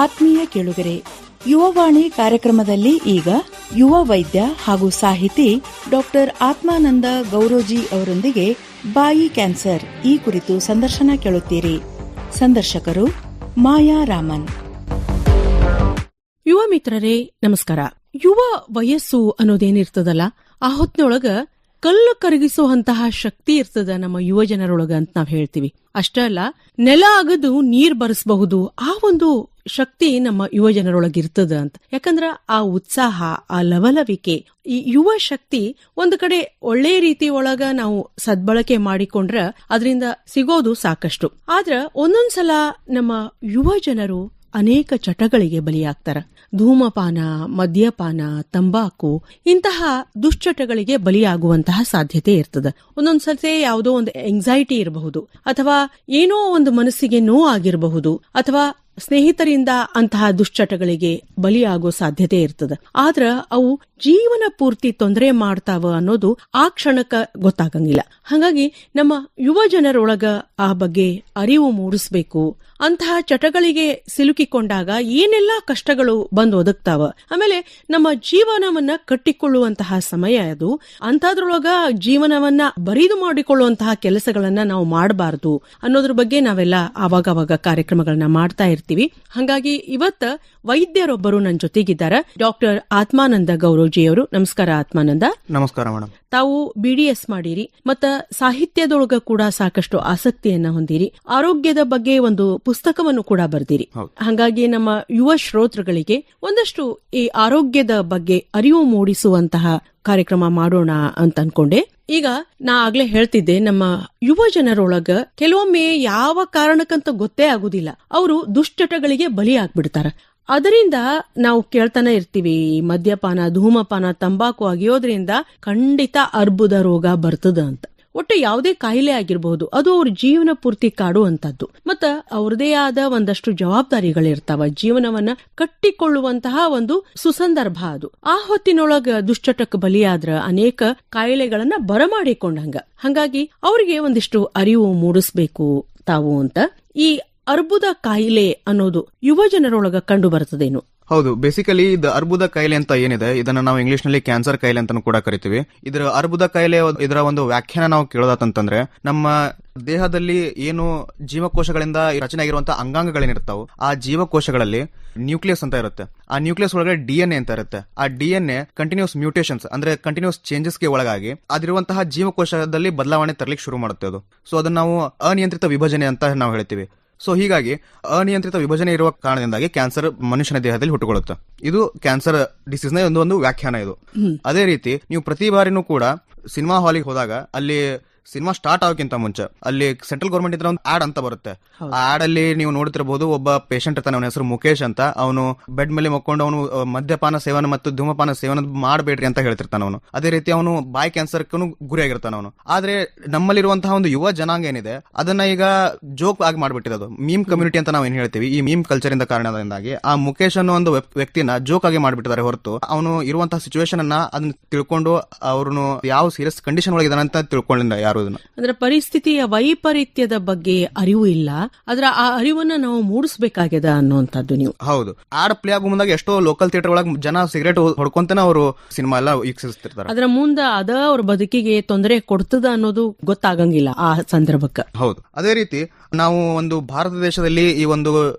ಆತ್ಮೀಯ ಕೇಳುಗರೆ, ಯುವವಾಣಿ ಕಾರ್ಯಕ್ರಮದಲ್ಲಿ ಈಗ ಯುವ ವೈದ್ಯ ಹಾಗೂ ಸಾಹಿತಿ ಡಾಕ್ಟರ್ ಆತ್ಮಾನಂದ ಗೌರೋಜಿ ಅವರೊಂದಿಗೆ ಬಾಯಿ ಕ್ಯಾನ್ಸರ್ ಈ ಕುರಿತು ಸಂದರ್ಶನ ಕೇಳುತ್ತೀರಿ. ಸಂದರ್ಶಕರು ಮಾಯಾ ರಾಮನ್. ಯುವ ಮಿತ್ರರೇ ನಮಸ್ಕಾರ. ಯುವ ವಯಸ್ಸು ಅನ್ನೋದೇನಿರ್ತದಲ್ಲ, ಆ ಹೊತ್ತಿನೊಳಗ ಕಲ್ಲು ಕರಗಿಸುವಂತಹ ಶಕ್ತಿ ಇರ್ತದ ನಮ್ಮ ಯುವ ಜನರೊಳಗ ಅಂತ ನಾವ್ ಹೇಳ್ತೀವಿ. ಅಷ್ಟೇ ಅಲ್ಲ, ನೆಲ ಅಗದು ನೀರ್ ಬರೆಸಬಹುದು, ಆ ಒಂದು ಶಕ್ತಿ ನಮ್ಮ ಯುವ ಜನರೊಳಗಿರ್ತದ ಅಂತ. ಯಾಕಂದ್ರ ಆ ಉತ್ಸಾಹ, ಆ ಲವಲವಿಕೆ, ಈ ಯುವ ಶಕ್ತಿ ಒಂದು ಕಡೆ ಒಳ್ಳೆ ರೀತಿ ಒಳಗ ನಾವು ಸದ್ಬಳಕೆ ಮಾಡಿಕೊಂಡ್ರ ಅದರಿಂದ ಸಿಗೋದು ಸಾಕಷ್ಟು. ಆದ್ರ ಒಂದೊಂದ್ಸಲ ನಮ್ಮ ಯುವ ಜನರು ಅನೇಕ ಚಟಗಳಿಗೆ ಬಲಿಯಾಗ್ತಾರ. ಧೂಮಪಾನ, ಮದ್ಯಪಾನ, ತಂಬಾಕು ಇಂತಹ ದುಶ್ಚಟಗಳಿಗೆ ಬಲಿಯಾಗುವಂತಹ ಸಾಧ್ಯತೆ ಇರ್ತದ. ಒಂದೊಂದ್ಸತಿ ಯಾವುದೋ ಒಂದು ಎಂಗ್ಸೈಟಿ ಇರಬಹುದು, ಅಥವಾ ಏನೋ ಒಂದು ಮನಸ್ಸಿಗೆ ನೋವಾಗಿರಬಹುದು, ಅಥವಾ ಸ್ನೇಹಿತರಿಂದ ಅಂತಹ ದುಶ್ಚಟಗಳಿಗೆ ಬಲಿಯಾಗೋ ಸಾಧ್ಯತೆ ಇರ್ತದ. ಆದ್ರ ಅವು ಜೀವನ ಪೂರ್ತಿ ತೊಂದರೆ ಮಾಡ್ತಾವ ಅನ್ನೋದು ಆ ಕ್ಷಣಕ್ಕ ಗೊತ್ತಾಗಂಗಿಲ್ಲ. ಹಾಗಾಗಿ ನಮ್ಮ ಯುವ ಜನರೊಳಗ ಆ ಬಗ್ಗೆ ಅರಿವು ಮೂಡಿಸ್ಬೇಕು. ಅಂತಹ ಚಟಗಳಿಗೆ ಸಿಲುಕಿಕೊಂಡಾಗ ಏನೆಲ್ಲಾ ಕಷ್ಟಗಳು ಬಂದು ಒದಗ್ತಾವ, ಆಮೇಲೆ ನಮ್ಮ ಜೀವನವನ್ನ ಕಟ್ಟಿಕೊಳ್ಳುವಂತಹ ಸಮಯ ಅದು. ಅಂಥದ್ರೊಳಗ ಜೀವನವನ್ನ ಬರಿದು ಮಾಡಿಕೊಳ್ಳುವಂತಹ ಕೆಲಸಗಳನ್ನ ನಾವು ಮಾಡಬಾರದು ಅನ್ನೋದ್ರ ಬಗ್ಗೆ ನಾವೆಲ್ಲ ಆವಾಗವಾಗ ಕಾರ್ಯಕ್ರಮಗಳನ್ನ ಮಾಡ್ತಾ ಇರ್ತೀವಿ. ಹಾಗಾಗಿ ಇವತ್ತ ವೈದ್ಯರೊಬ್ಬರು ನನ್ನ ಜೊತೆಗಿದ್ದಾರೆ, ಡಾಕ್ಟರ್ ಆತ್ಮಾನಂದ ಗೌರೋಜಿಯವರು. ನಮಸ್ಕಾರ ಆತ್ಮಾನಂದ. ನಮಸ್ಕಾರ ಮೇಡಮ್. ತಾವು BDS ಮಾಡಿರಿ, ಮತ್ತ ಸಾಹಿತ್ಯದೊಳಗ ಕೂಡ ಸಾಕಷ್ಟು ಆಸಕ್ತಿಯನ್ನ ಹೊಂದಿರಿ. ಆರೋಗ್ಯದ ಬಗ್ಗೆ ಒಂದು ಪುಸ್ತಕವನ್ನು ಕೂಡ ಬರ್ದಿರಿ. ಹಾಗಾಗಿ ನಮ್ಮ ಯುವ ಶ್ರೋತೃಗಳಿಗೆ ಒಂದಷ್ಟು ಈ ಆರೋಗ್ಯದ ಬಗ್ಗೆ ಅರಿವು ಮೂಡಿಸುವಂತಹ ಕಾರ್ಯಕ್ರಮ ಮಾಡೋಣ ಅಂತ ಅನ್ಕೊಂಡೆ. ಈಗ ನಾ ಆಗ್ಲೇ ಹೇಳ್ತಿದ್ದೆ, ನಮ್ಮ ಯುವ ಜನರೊಳಗ ಕೆಲವೊಮ್ಮೆ ಯಾವ ಕಾರಣಕ್ಕಂತ ಗೊತ್ತೇ ಆಗುದಿಲ್ಲ, ಅವರು ದುಶ್ಚಟಗಳಿಗೆ ಬಲಿಯಾಗ್ಬಿಡ್ತಾರ. ಅದರಿಂದ ನಾವು ಕೇಳ್ತಾನೆ ಇರ್ತೀವಿ, ಮದ್ಯಪಾನ, ಧೂಮಪಾನ, ತಂಬಾಕು ಅಗಿಯೋದ್ರಿಂದ ಖಂಡಿತ ಅರ್ಬುದ ರೋಗ ಬರ್ತದ ಅಂತ. ಒಟ್ಟು ಯಾವುದೇ ಕಾಯಿಲೆ ಆಗಿರಬಹುದು, ಅದು ಅವ್ರ ಜೀವನ ಪೂರ್ತಿ ಕಾಡುವಂತದ್ದು. ಮತ್ತ ಅವ್ರದೇ ಆದ ಒಂದಷ್ಟು ಜವಾಬ್ದಾರಿಗಳಿರ್ತಾವ. ಜೀವನವನ್ನ ಕಟ್ಟಿಕೊಳ್ಳುವಂತಹ ಒಂದು ಸುಸಂದರ್ಭ ಅದು. ಆ ಹೊತ್ತಿನೊಳಗ ದುಶ್ಚಟಕ್ಕೆ ಬಲಿಯಾದ್ರ ಅನೇಕ ಕಾಯಿಲೆಗಳನ್ನ ಬರಮಾಡಿಕೊಂಡಂಗ. ಹಾಗಾಗಿ ಅವರಿಗೆ ಒಂದಿಷ್ಟು ಅರಿವು ಮೂಡಿಸ್ಬೇಕು ತಾವು ಅಂತ. ಈ ಅರ್ಬುದ ಕಾಯಿಲೆ ಅನ್ನೋದು ಯುವ ಜನರೊಳಗ ಕಂಡು ಬರ್ತದೇನು? ಹೌದು, ಬೇಸಿಕಲಿ ಇದು ಅರ್ಬುದ ಕಾಯಿಲೆ ಅಂತ ಏನಿದೆ, ಇದನ್ನ ನಾವು ಇಂಗ್ಲಿಷ್ ನಲ್ಲಿ ಕ್ಯಾನ್ಸರ್ ಕಾಯಿಲೆ ಅಂತ ಕೂಡ ಕರಿತೀವಿ. ಇದರ ಅರ್ಬುದ ಕಾಯಿಲೆ ಇದರ ಒಂದು ವ್ಯಾಖ್ಯಾನ ನಾವು ಕೇಳೋದಂತಂದ್ರೆ, ನಮ್ಮ ದೇಹದಲ್ಲಿ ಏನು ಜೀವಕೋಶಗಳಿಂದ ರಚನೆ ಆಗಿರುವಂತಹ ಅಂಗಾಂಗಗಳೇನಿರ್ತಾವೆ, ಆ ಜೀವಕೋಶಗಳಲ್ಲಿ ನ್ಯೂಕ್ಲಿಯಸ್ ಅಂತ ಇರುತ್ತೆ. ಆ ನ್ಯೂಕ್ಲಿಯಸ್ ಒಳಗಡೆ DNA ಅಂತ ಇರುತ್ತೆ. ಆ DNA ಕಂಟಿನ್ಯೂಸ್ ಮ್ಯೂಟೇಷನ್ಸ್ ಅಂದ್ರೆ ಕಂಟಿನ್ಯೂಸ್ ಚೇಂಜಸ್ ಗೆ ಒಳಗಾಗಿ ಅದಿರುವಂತಹ ಜೀವಕೋಶದಲ್ಲಿ ಬದಲಾವಣೆ ತರಲಿಕ್ಕೆ ಶುರು ಮಾಡುತ್ತೆ ಅದು. ಸೊ ಅದನ್ನ ನಾವು ಅನಿಯಂತ್ರಿತ ವಿಭಜನೆ ಅಂತ ನಾವು ಹೇಳ್ತೀವಿ. ಸೊ ಹೀಗಾಗಿ ಅನಿಯಂತ್ರಿತ ವಿಭಜನೆ ಇರುವ ಕಾರಣದಿಂದಾಗಿ ಕ್ಯಾನ್ಸರ್ ಮನುಷ್ಯನ ದೇಹದಲ್ಲಿ ಹುಟ್ಟುಕೊಳ್ಳುತ್ತೆ. ಇದು ಕ್ಯಾನ್ಸರ್ ಡಿಸೀಸ್ ನ ಒಂದು ವ್ಯಾಖ್ಯಾನ ಇದು. ಅದೇ ರೀತಿ ನೀವು ಪ್ರತಿ ಬಾರಿನೂ ಕೂಡ ಸಿನಿಮಾ ಹಾಲಿಗೆ ಹೋದಾಗ ಅಲ್ಲಿ ಸಿನಿಮಾ ಸ್ಟಾರ್ಟ್ ಆಗೋಕ್ಕಿಂತ ಮುಂಚೆ ಅಲ್ಲಿ ಸೆಂಟ್ರಲ್ ಗೌರ್ಮೆಂಟ್ ಇದ್ರ ಒಂದು ಆಡ್ ಅಂತ ಬರುತ್ತೆ. ಆ ಆಡ್ ಅಲ್ಲಿ ನೀವು ನೋಡ್ತಿರಬಹುದು, ಒಬ್ಬ ಪೇಷಂಟ್ ಇರ್ತಾನೆ, ಅವನ ಹೆಸರು ಮುಖೇಶ್ ಅಂತ. ಅವನು ಬೆಡ್ ಮೇಲೆ ಮಕ್ಕೊಂಡು ಅವನು ಮದ್ಯಪಾನ ಸೇವನೆ ಮತ್ತು ಧೂಮಪಾನ ಸೇವನೆ ಮಾಡಬೇಡ್ರಿ ಅಂತ ಹೇಳ್ತಿರ್ತಾನೆ ಅವನು. ಅದೇ ರೀತಿ ಅವನು ಬಾಯಿ ಕ್ಯಾನ್ಸರ್ ಗುರಿಯಾಗಿರ್ತಾನೆ ಅವನು. ಆದ್ರೆ ನಮ್ಮಲ್ಲಿರುವಂತಹ ಒಂದು ಯುವ ಜನಾಂಗ ಏನಿದೆ, ಅದನ್ನ ಈಗ ಜೋಕ್ ಆಗಿ ಮಾಡ್ಬಿಟ್ಟಿರೋದು. ಮೀಮ್ ಕಮ್ಯುನಿಟಿ ಅಂತ ನಾವು ಏನ್ ಹೇಳ್ತೀವಿ, ಈ ಮೀಮ್ ಕಲ್ಚರ್ ಇಂದ ಕಾರಣದಿಂದಾಗಿ ಆ ಮುಖೇಶ್ ಅನ್ನೋ ಒಂದು ವ್ಯಕ್ತಿನ ಜೋಕ್ ಆಗಿ ಮಾಡ್ಬಿಟ್ಟಿದ್ದಾರೆ ಹೊರತು ಅವನು ಇರುವಂತಹ ಸಿಚುವೇಶನ್ ಅನ್ನ ಅದನ್ನ ತಿಳ್ಕೊಂಡು ಅವ್ರನ್ನು ಯಾವ ಸೀರಿಯಸ್ ಕಂಡೀಷನ್ ಒಳಗಿದಾನೆ ಅಂತ ತಿಳ್ಕೊಂಡಿಲ್ಲ ಯಾರು. ಅಂದ್ರೆ ಪರಿಸ್ಥಿತಿಯ ವೈಪರೀತ್ಯದ ಬಗ್ಗೆ ಅರಿವು ಇಲ್ಲ, ಅದರ ಆ ಅರಿವನ್ನ ನಾವು ಮೂಡಿಸಬೇಕಾಗಿದೆ ಅನ್ನುವಂಥದ್ದು. ನೀವು ಹೌದು, ಆಡ್ ಪ್ಲೇ ಆಗೋ ಮುಂದಾಗ ಎಷ್ಟೋ ಲೋಕಲ್ ಥಿಯೇಟರ್ ಒಳಗೆ ಜನ ಸಿಗರೇಟ್ ಹೊಡ್ಕೊಂತಾನೆ ಅವರು ಸಿನಿಮಾ ಎಲ್ಲ ವೀಕ್ಷಿಸ್ತಿರ್ತಾರೆ. ಅದರ ಮುಂದ ಅದ ಅವ್ರ ಬದುಕಿಗೆ ತೊಂದರೆ ಕೊಡ್ತದ ಅನ್ನೋದು ಗೊತ್ತಾಗಂಗಿಲ್ಲ ಆ ಸಂದರ್ಭಕ್ಕೆ. ಹೌದು, ಅದೇ ರೀತಿ ನಾವು ಒಂದು ಭಾರತ ದೇಶದಲ್ಲಿ ಈ ಒಂದು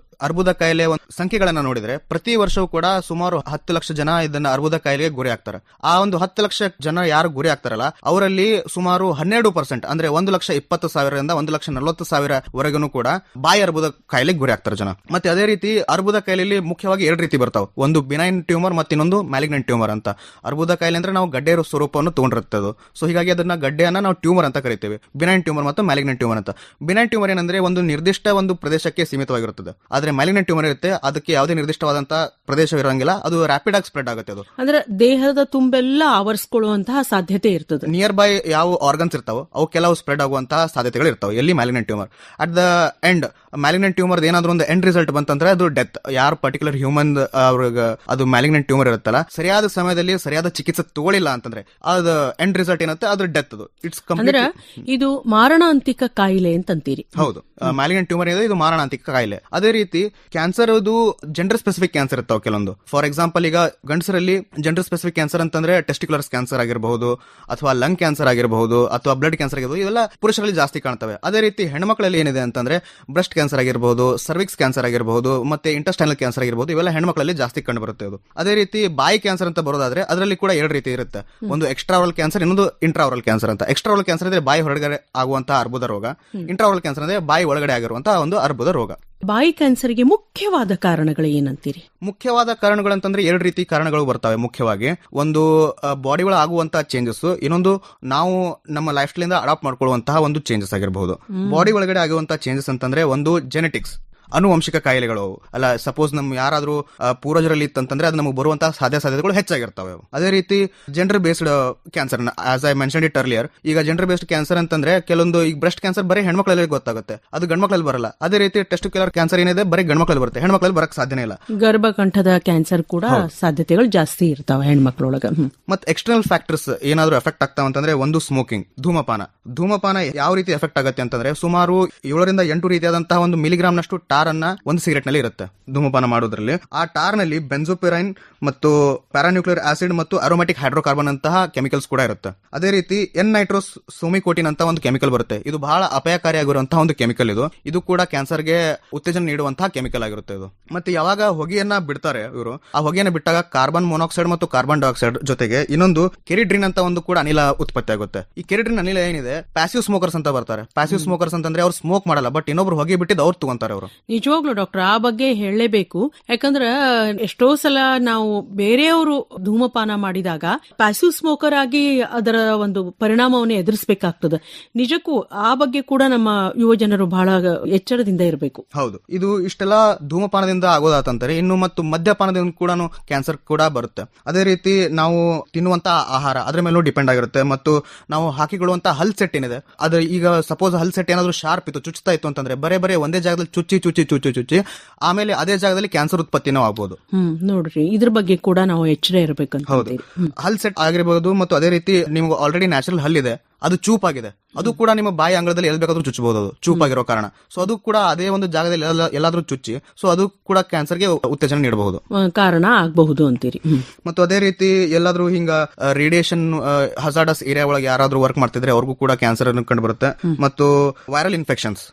ಅರ್ಬುದ ಕಾಯಿಲೆ ಸಂಖ್ಯೆಗಳನ್ನ ನೋಡಿದ್ರೆ ಪ್ರತಿ ವರ್ಷವೂ ಕೂಡ ಸುಮಾರು 10 ಲಕ್ಷ ಜನ ಇದನ್ನ ಅರ್ಬುದ ಕಾಯಿಲೆಗೆ ಗುರಿ ಆಗ್ತಾರೆ. ಆ ಒಂದು 10 ಲಕ್ಷ ಜನ ಯಾರು ಗುರಿ ಆಗ್ತಾರಲ್ಲ, ಅವರಲ್ಲಿ ಸುಮಾರು 12% ಅಂದ್ರೆ 1,20,000 1,40,000 ವರೆಗೂ ಕೂಡ ಬಾಯಿ ಅರ್ಬುದ ಕಾಯಿಲೆಗೆ ಗುರಿ ಆಗ್ತಾರೆ ಜನ. ಮತ್ತೆ ಅದೇ ರೀತಿ ಅರ್ಬುದ ಕಾಯಿಲೆಯಲ್ಲಿ ಮುಖ್ಯವಾಗಿ 2 ರೀತಿ ಬರ್ತಾವೆ. ಒಂದು ಬಿನೈನ್ ಟ್ಯೂಮರ್ ಮತ್ತೆ ಇನ್ನೊಂದು ಮ್ಯಾಲಿಗ್ನೆಂಟ್ ಟ್ಯೂಮರ್ ಅಂತ. ಅರ್ಬುದ ಕಾಯಿಲೆ ಅಂದ್ರೆ ನಾವು ಗಡ್ಡೆ ಸ್ವರೂಪವನ್ನು ತಗೊಂಡಿರುತ್ತೆ ಅದು. ಸೊ ಹೀಗಾಗಿ ಅದನ್ನ ಗಡ್ಡೆಯನ್ನ ನಾವು ಟ್ಯೂಮರ್ ಅಂತ ಕರಿತೀವಿ. ಬಿನೈನ್ ಟ್ಯೂಮರ್ ಮತ್ತು ಮ್ಯಾಲಿಗ್ನೆಂಟ್ ಟ್ಯೂಮರ್ ಅಂತ. ಬಿನೈನ್ ಟ್ಯೂಮರ್ ಏನಂದ್ರೆ ಒಂದು ನಿರ್ದಿಷ್ಟ ಒಂದು ಪ್ರದೇಶಕ್ಕೆ ಸೀಮಿತವಾಗಿರುತ್ತದೆ. ಆದ್ರೆ ಮ್ಯಾಲಿಗ್ನೆಂಟ್ ಟ್ಯೂಮರ್ ಇರುತ್ತೆ, ಅದಕ್ಕೆ ಯಾವುದೇ ನಿರ್ದಿಷ್ಟವಾದಂತಹ ಪ್ರದೇಶವಿರಂಗಿಲ್ಲ, ಅದು ರ್ಯಾಪಿಡ್ ಆಗಿ ಸ್ಪ್ರೆಡ್ ಆಗುತ್ತೆ. ಅದು ಅಂದ್ರೆ ದೇಹದ ತುಂಬೆಲ್ಲ ಆವರಿಸಿಕೊಳ್ಳುವಂತಹ ಸಾಧ್ಯತೆ ಇರ್ತದೆ. ನಿಯರ್ ಬೈ ಯಾವ ಆರ್ಗನ್ಸ್ ಇರ್ತಾವ ಅವು ಕೆಲವು ಸ್ಪ್ರೆಡ್ ಆಗುವಂತಹ ಸಾಧ್ಯತೆಗಳು ಇರ್ತಾವೆ ಎಲ್ಲಿ malignant tumour. At the end malignant tumour ಏನಾದ್ರೂ ಒಂದು ಎಂಡ್ ರಿಸಲ್ಟ್ ಬಂತಂದ್ರೆ ಅದು ಡೆತ್. ಯಾರು ಪರ್ಟಿಕ್ಯುಲರ್ ಹ್ಯೂಮನ್ ಅವ್ರಿಗೆ ಅದು ಮ್ಯಾಲಿಗ್ನೆಂಟ್ ಟ್ಯೂಮರ್ ಇರುತ್ತಲ್ಲ, ಸರಿಯಾದ ಸಮಯದಲ್ಲಿ ಸರಿಯಾದ ಚಿಕಿತ್ಸೆ ತಗೊಳ್ಳಿಲ್ಲ ಅಂತಂದ್ರೆ ಅದು ಎಂಡ್ ರಿಸಲ್ಟ್ ಏನತ್ತೆ, ಅದು ಡೆತ್. ಅದು ಇಟ್ಸ್ ಕಂಪ್ಲೀಟ್. ಇದು ಮಾರಣಾಂತಿಕ ಕಾಯಿಲೆ ಅಂತಂತೀರಿ. ಹೌದು, ಮ್ಯಾಲಿಗ್ನೆಂಟ್ ಟ್ಯೂಮರ್ ಇದು ಮಾರಣಾಂತಿಕ ಕಾಯಿಲೆ. ಅದೇ ರೀತಿ ರೀತಿ ಕ್ಯಾನ್ಸರ್ ಅದು ಜೆಂಡರ್ ಸ್ಪೆಸಿಫಿಕ್ ಕ್ಯಾನ್ಸರ್ ಇರ್ತಾವೆ ಕೆಲವೊಂದು. ಫಾರ್ ಎಕ್ಸಾಂಪಲ್, ಈಗ ಗಂಡಸರಲ್ಲಿ ಜೆಂಡರ್ ಸ್ಪೆಸಿಫಿಕ್ ಕ್ಯಾನ್ಸರ್ ಅಂತಂದ್ರೆ ಟೆಸ್ಟಿಕ್ಯುಲರ್ಸ್ ಕ್ಯಾನ್ಸರ್ ಆಗಿರಬಹುದು, ಅಥವಾ ಲಂಗ್ ಕ್ಯಾನ್ಸರ್ ಆಗಿರಬಹುದು, ಅಥವಾ ಬ್ಲಡ್ ಕ್ಯಾನ್ಸರ್ ಆಗಿರಬಹುದು. ಇವೆಲ್ಲ ಪುರುಷರಲ್ಲಿ ಜಾಸ್ತಿ ಕಾಣ್ತವೆ. ಅದೇ ರೀತಿ ಹೆಣ್ಮಕ್ಳಲ್ಲಿ ಏನಿದೆ ಅಂತಂದ್ರೆ ಬ್ರೆಸ್ಟ್ ಕ್ಯಾನ್ಸರ್ ಆಗಿರಬಹುದು, ಸರ್ವಿಕ್ಸ್ ಕ್ಯಾನ್ಸರ್ ಆಗಿರಬಹುದು, ಮತ್ತೆ ಇಂಟೆಸ್ಟೈನಲ್ ಕ್ಯಾನ್ಸರ್ ಆಗಿರಬಹುದು. ಇವೆಲ್ಲ ಹೆಣ್ಮಕ್ಳಲ್ಲಿ ಜಾಸ್ತಿ ಕಂಡು ಬರುತ್ತೆ. ಅದು ಅದೇ ರೀತಿ ಬಾಯಿ ಕ್ಯಾನ್ಸರ್ ಅಂತ ಬರೋದಾದ್ರೆ ಅದರಲ್ಲಿ ಕೂಡ 2 ರೀತಿ ಇರುತ್ತೆ. ಒಂದು ಎಕ್ಸ್ಟ್ರಾವರಲ್ ಕ್ಯಾನ್ಸರ್, ಇನ್ನೊಂದು ಇಂಟ್ರಾವರಲ್ ಕ್ಯಾನ್ಸರ್ ಅಂತ. ಎಕ್ಸ್ಟ್ರಾವರಲ್ ಕ್ಯಾನ್ಸರ್ ಅಂದ್ರೆ ಬಾಯಿ ಹೊರಗಡೆ ಆಗುವಂತಹ ಅರ್ಬುದ ರೋಗ. ಇಂಟ್ರಾವರಲ್ ಕ್ಯಾನ್ಸರ್ ಅಂದ್ರೆ ಬಾಯಿ ಒಳಗಡೆ ಆಗಿರುವಂತಹ ಒಂದು ಅರ್ಬುದ ರೋಗ. ಬಾಯಿ ಕ್ಯಾನ್ಸರ್ಗೆ ಮುಖ್ಯವಾದ ಕಾರಣಗಳು ಏನಂತೀರಿ? ಮುಖ್ಯವಾದ ಕಾರಣಗಳಂತಂದ್ರೆ 2 ರೀತಿ ಕಾರಣಗಳು ಬರ್ತವೆ ಮುಖ್ಯವಾಗಿ. ಒಂದು ಬಾಡಿ ಒಳಗೆ ಆಗುವಂತಹ ಚೇಂಜಸ್, ಇನ್ನೊಂದು ನಾವು ನಮ್ಮ ಲೈಫ್ ಸ್ಟೈಲ್ ಇಂದ ಅಡಾಪ್ಟ್ ಮಾಡ್ಕೊಳ್ಳುವಂತಹ ಒಂದು ಚೇಂಜಸ್ ಆಗಿರಬಹುದು. ಬಾಡಿ ಒಳಗಡೆ ಆಗುವಂತಹ ಚೇಂಜಸ್ ಅಂತಂದ್ರೆ ಒಂದು ಜೆನೆಟಿಕ್ಸ್, ಅನುವಂಶಿಕ ಕಾಯಿಲೆಗಳು ಅಲ್ಲ. ಸಪೋಸ್ ನಮ್ ಯಾರಾದ್ರೂ ಪೂರ್ವಜರಲ್ಲಿ ಇತ್ತಂತಂದ್ರೆ ಅದು ನಮಗೆ ಬರುವಂತಹ ಸಾಧ್ಯತೆಗಳು ಹೆಚ್ಚಾಗಿರ್ತವೆ. ಅದೇ ರೀತಿ gender based cancer, as I mentioned it earlier. ಈಗ ಜೆಂಡರ್ ಬೇಸ್ಡ್ ಕ್ಯಾನ್ಸರ್ ಅಂತಂದ್ರೆ ಕೆಲವೊಂದು ಈಗ ಬ್ರೆಸ್ಟ್ ಕ್ಯಾನ್ಸರ್ ಬರೀ ಹೆಣ್ಮಕ್ಳಲ್ಲಿ ಗೊತ್ತಾಗುತ್ತೆ, ಅದು ಗಂಡ್ಮಕ್ಳಲ್ಲಿ ಬರಲ್ಲ. ಅದೇ ರೀತಿ ಟೆಸ್ಟಿಕ್ಯುಲರ್ ಕ್ಯಾನ್ಸರ್ ಏನಿದೆ ಬರೀ ಗಂಡ್ಮಕ್ಳಲ್ಲಿ ಬರುತ್ತೆ, ಹೆಣ್ಮಕ್ಳಲ್ಲಿ ಬರಕ್ ಸಾಧ್ಯನೇ ಇಲ್ಲ. ಗರ್ಭಕಂಠದ ಕ್ಯಾನ್ಸರ್ ಕೂಡ ಸಾಧ್ಯತೆಗಳು ಜಾಸ್ತಿ ಇರ್ತಾವೆ ಹೆಣ್ಮಕ್ಳೊಳಗ. ಮತ್ತೆ ಎಕ್ಸ್ಟರ್ನಲ್ ಫ್ಯಾಕ್ಟರ್ಸ್ ಏನಾದ್ರು ಎಫೆಕ್ಟ್ ಆಗ್ತಾವ ಅಂತಂದ್ರೆ ಒಂದು ಸ್ಮೋಕಿಂಗ್, ಧೂಮಪಾನ ಯಾವ ರೀತಿ ಎಫೆಕ್ಟ್ ಆಗುತ್ತೆ ಅಂತಂದ್ರೆ ಸುಮಾರು 7 ರಿಂದ 8 ರೀತಿಯಾದಂತಹ ಒಂದು ಮಿಲಿಗ್ರಾಮ್ ನಷ್ಟು ಟಾರ್ ಅನ್ನ ಒಂದು ಸಿಗರೆಟ್ ನಲ್ಲಿ ಇರುತ್ತೆ ಧೂಮಪಾನ ಮಾಡೋದ್ರಲ್ಲಿ. ಆ ಟಾರ್ ನಲ್ಲಿ ಬೆನ್ಜೋಪಿರೈನ್ ಮತ್ತು ಪ್ಯಾರಾನ್ಯೂಕ್ಲಿಯರ್ ಆಸಿಡ್ ಮತ್ತು ಅರೋಮ್ಯಾಟಿಕ್ ಹೈಡ್ರೋಕಾರ್ಬನ್ ಅಂತಹ ಕೆಮಿಕಲ್ಸ್ ಕೂಡ ಇರುತ್ತೆ. ಅದೇ ರೀತಿ ಎನ್ ನೈಟ್ರೋಸ್ ಸೋಮಿಕೋಟಿನ್ ಅಂತ ಒಂದು ಕೆಮಿಕಲ್ ಬರುತ್ತೆ. ಇದು ಬಹಳ ಅಪಾಯಕಾರಿಯಾಗಿರುವಂತಹ ಒಂದು ಕೆಮಿಕಲ್. ಇದು ಕೂಡ ಕ್ಯಾನ್ಸರ್ಗೆ ಉತ್ತೇಜನ ನೀಡುವಂತಹ ಕೆಮಿಕಲ್ ಆಗಿರುತ್ತೆ ಇದು. ಮತ್ತೆ ಯಾವಾಗ ಹೊಗೆಯನ್ನ ಬಿಡ್ತಾರೆ ಇವರು, ಆ ಹೊಗೆಯನ್ನ ಬಿಟ್ಟಾಗ ಕಾರ್ಬನ್ ಮೊನಾಕ್ಸೈಡ್ ಮತ್ತು ಕಾರ್ಬನ್ ಡೈಆಕ್ಸೈಡ್ ಜೊತೆಗೆ ಇನ್ನೊಂದು ಕೆರಿಡ್ರಿನ್ ಅಂತ ಒಂದು ಕೂಡ ಅನಿಲ ಉತ್ಪತ್ತಿ ಆಗುತ್ತೆ. ಈ ಕೆರಿಡ್ರಿನ್ ಅನಿಲ ಏನಿದೆ ಪ್ಯಾಸಿವ್ ಸ್ಮೋಕರ್ಸ್ ಅಂತ ಬರ್ತಾರೆ. ಪ್ಯಾಸಿವ್ ಸ್ಮೋಕರ್ಸ್ ಅಂತಂದ್ರೆ ಅವ್ರು ಸ್ಮೋಕ್ ಮಾಡಲ್ಲ, ಬಟ್ ಇನ್ನೊಬ್ರು ಹೊಗೆ ಬಿಟ್ಟಿದ್ದು ಅವ್ರು ತಗೊಂತಾರೆ ಅವರು. ನಿಜವಾಗ್ಲೂ ಡಾಕ್ಟರ್ ಆ ಬಗ್ಗೆ ಹೇಳಲೇಬೇಕು. ಯಾಕಂದ್ರೆ ಎಷ್ಟೋ ಸಲ ನಾವು ಬೇರೆಯವರು ಧೂಮಪಾನ ಮಾಡಿದಾಗ ಪ್ಯಾಸಿವ್ ಸ್ಮೋಕರ್ ಆಗಿ ಅದರ ಒಂದು ಪರಿಣಾಮವನ್ನು ಎದುರಿಸಬೇಕಾಗ್ತದೆ. ನಿಜಕ್ಕೂ ಆ ಬಗ್ಗೆ ಕೂಡ ನಮ್ಮ ಯುವ ಜನರು ಬಹಳ ಎಚ್ಚರದಿಂದ ಇರಬೇಕು. ಹೌದು, ಇದು ಇಷ್ಟೆಲ್ಲ ಧೂಮಪಾನದಿಂದ ಆಗೋದಾತಂತಾರೆ. ಇನ್ನು ಮತ್ತು ಮದ್ಯಪಾನದಿಂದ ಕೂಡ ಕ್ಯಾನ್ಸರ್ ಕೂಡ ಬರುತ್ತೆ. ಅದೇ ರೀತಿ ನಾವು ತಿನ್ನುವಂತಹ ಆಹಾರ ಅದ್ರ ಮೇಲೂ ಡಿಪೆಂಡ್ ಆಗಿರುತ್ತೆ. ಮತ್ತು ನಾವು ಹಾಕಿಕೊಳ್ಳುವಂತಹ ಹಲ್ ಸೆಟ್ ಏನಿದೆ ಅದು, ಈಗ ಸಪೋಸ್ ಹಲ್ ಸೆಟ್ ಏನಾದ್ರು ಶಾರ್ಪ್ ಇತ್ತು, ಚುಚ್ತಾ ಇತ್ತು ಅಂತಂದ್ರೆ ಬರೇ ಒಂದೇ ಜಾಗದಲ್ಲಿ ಚುಚ್ಚಿ ಆಮೇಲೆ ಅದೇ ಜಾಗದಲ್ಲಿ ಕ್ಯಾನ್ಸರ್ ಉತ್ಪತ್ತಿನೂ ಆಗ್ಬಹುದು. ನೋಡ್ರಿ, ಇದ್ರ ಬಗ್ಗೆ ಕೂಡ ನಾವು ಎಚ್ಚರ ಇರಬೇಕಂತ. ಹೌದು, ಹಲ್ ಸೆಟ್ ಆಗಿರಬಹುದು. ಮತ್ತು ಅದೇ ರೀತಿ ನಿಮ್ಗೆ ಆಲ್ರೆಡಿ ನ್ಯಾಚುರಲ್ ಹಲ್ ಇದೆ, ಅದು ಚೂಪಾಗಿದೆ, ಅದು ಕೂಡ ನಿಮ್ಮ ಬಾಯಿ ಅಂಗಳದಲ್ಲಿ ಎಲ್ಲಿ ಬೇಕಾದ್ರೂ ಚುಚ್ಚಬಹುದು, ಅದು ಚೂಪಾಗಿರೋ ಕಾರಣ. ಸೊ ಅದು ಕೂಡ ಅದೇ ಒಂದು ಜಾಗದಲ್ಲಿ ಎಲ್ಲಾದ್ರೂ ಚುಚ್ಚಿ, ಸೊ ಅದು ಕೂಡ ಕ್ಯಾನ್ಸರ್ಗೆ ಉತ್ತೇಜನ ನೀಡಬಹುದು, ಕಾರಣ ಆಗಬಹುದು ಅಂತೀರಿ. ಮತ್ತು ಅದೇ ರೀತಿ ಎಲ್ಲಾದ್ರೂ ಹಿಂಗ ರೇಡಿಯೇಷನ್ ಹಜಾರ್ಡಸ್ ಏರಿಯಾ ಒಳಗೆ ಯಾರಾದ್ರೂ ವರ್ಕ್ ಮಾಡ್ತಿದ್ರೆ ಅವ್ರಿಗೂ ಕೂಡ ಕ್ಯಾನ್ಸರ್ ಕಂಡು ಬರುತ್ತೆ. ಮತ್ತು ವೈರಲ್ ಇನ್ಫೆಕ್ಷನ್ಸ್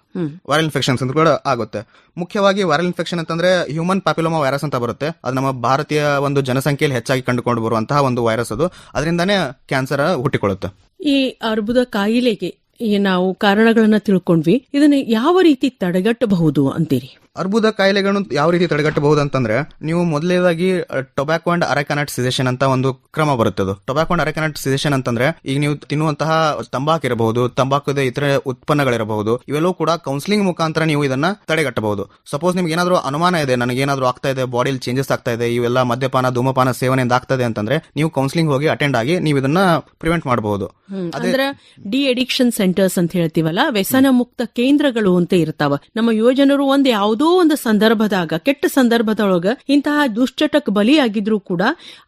ಅಂತ ಕೂಡ ಆಗುತ್ತೆ. ಮುಖ್ಯವಾಗಿ ವೈರಲ್ ಇನ್ಫೆಕ್ಷನ್ ಅಂತಂದ್ರೆ ಹ್ಯೂಮನ್ ಪ್ಯಾಪಿಲೋಮಾ ವೈರಸ್ ಅಂತ ಬರುತ್ತೆ. ಅದು ನಮ್ಮ ಭಾರತೀಯ ಒಂದು ಜನಸಂಖ್ಯೆಯಲ್ಲಿ ಹೆಚ್ಚಾಗಿ ಕಂಡುಕೊಂಡು ಬರುವಂತಹ ಒಂದು ವೈರಸ್. ಅದು ಅದರಿಂದಾನೇ ಕ್ಯಾನ್ಸರ್ ಹುಟ್ಟಿಕೊಳ್ಳುತ್ತೆ. ಈ ಅರ್ಬುದ ಕಾಯಿಲೆಗೆ ನಾವು ಕಾರಣಗಳನ್ನ ತಿಳ್ಕೊಂಡ್ವಿ, ಇದನ್ನ ಯಾವ ರೀತಿ ತಡೆಗಟ್ಟಬಹುದು ಅಂತೀರಿ? ಅರ್ಬುದ ಕಾಯಿಲೆಗಳನ್ನು ಯಾವ ರೀತಿ ತಡೆಗಟ್ಟಬಹುದು ಅಂತಂದ್ರೆ, ನೀವು ಮೊದಲನೇದಾಗಿ ಟೊಬ್ಯಾಕೋ ಅಂಡ್ ಅರೆಕಾನಟ್ ಸಿಜೇಷನ್ ಅಂತ ಒಂದು ಕ್ರಮ ಬರುತ್ತೆ. ಅದು ಟೊಬ್ಯಾಕೋ ಅಂಡ್ ಅರೆಕಾನಟ್ ಸಿಜೇಷನ್ ಅಂತಂದ್ರೆ, ಈಗ ನೀವು ತಿನ್ನುವಂತಹ ತಂಬಾಕು ಇರಬಹುದು, ತಂಬಾಕುದ ಇತರೆ ಉತ್ಪನ್ನಗಳಿರಬಹುದು, ಇವೆಲ್ಲವೂ ಕೂಡ ಕೌನ್ಸಿಲಿಂಗ್ ಮುಖಾಂತರ ನೀವು ಇದನ್ನ ತಡೆಗಟ್ಟಬಹುದು. ಸಪೋಸ್ ನಿಮ್ಗೆ ಏನಾದ್ರು ಅನುಮಾನ ಇದೆ, ನನಗೇನಾದ್ರೂ ಆಗ್ತಾ ಇದೆ, ಬಾಡಿಯಲ್ಲಿ ಚೇಂಜಸ್ ಆಗ್ತಾ ಇದೆ, ಇವೆಲ್ಲ ಮದ್ಯಪಾನ ಧೂಮಪಾನ ಸೇವನೆಯಿಂದ ಆಗ್ತದೆ ಅಂತಂದ್ರೆ ನೀವು ಕೌನ್ಸಿಲಿಂಗ್ ಹೋಗಿ ಅಟೆಂಡ್ ಆಗಿ ನೀವು ಇದನ್ನ ಪ್ರಿವೆಂಟ್ ಮಾಡಬಹುದು. ಅಂದ್ರೆ ಡಿ ಅಡಿಕ್ಷನ್ ಸೆಂಟರ್ಸ್ ಅಂತ ಹೇಳ್ತೀವಲ್ಲ, ವ್ಯಸನ ಮುಕ್ತ ಕೇಂದ್ರಗಳು ಅಂತ ಇರ್ತಾವ. ನಮ್ಮ ಯುವಜನರು ಯಾವುದೋ ಒಂದು ಸಂದರ್ಭದಾಗ, ಕೆಟ್ಟ ಸಂದರ್ಭದೊಳಗ ಇಂತಹ ದುಶ್ಚಟಕ್ ಬಲಿಯಾಗಿದ್ರು ಕೂಡ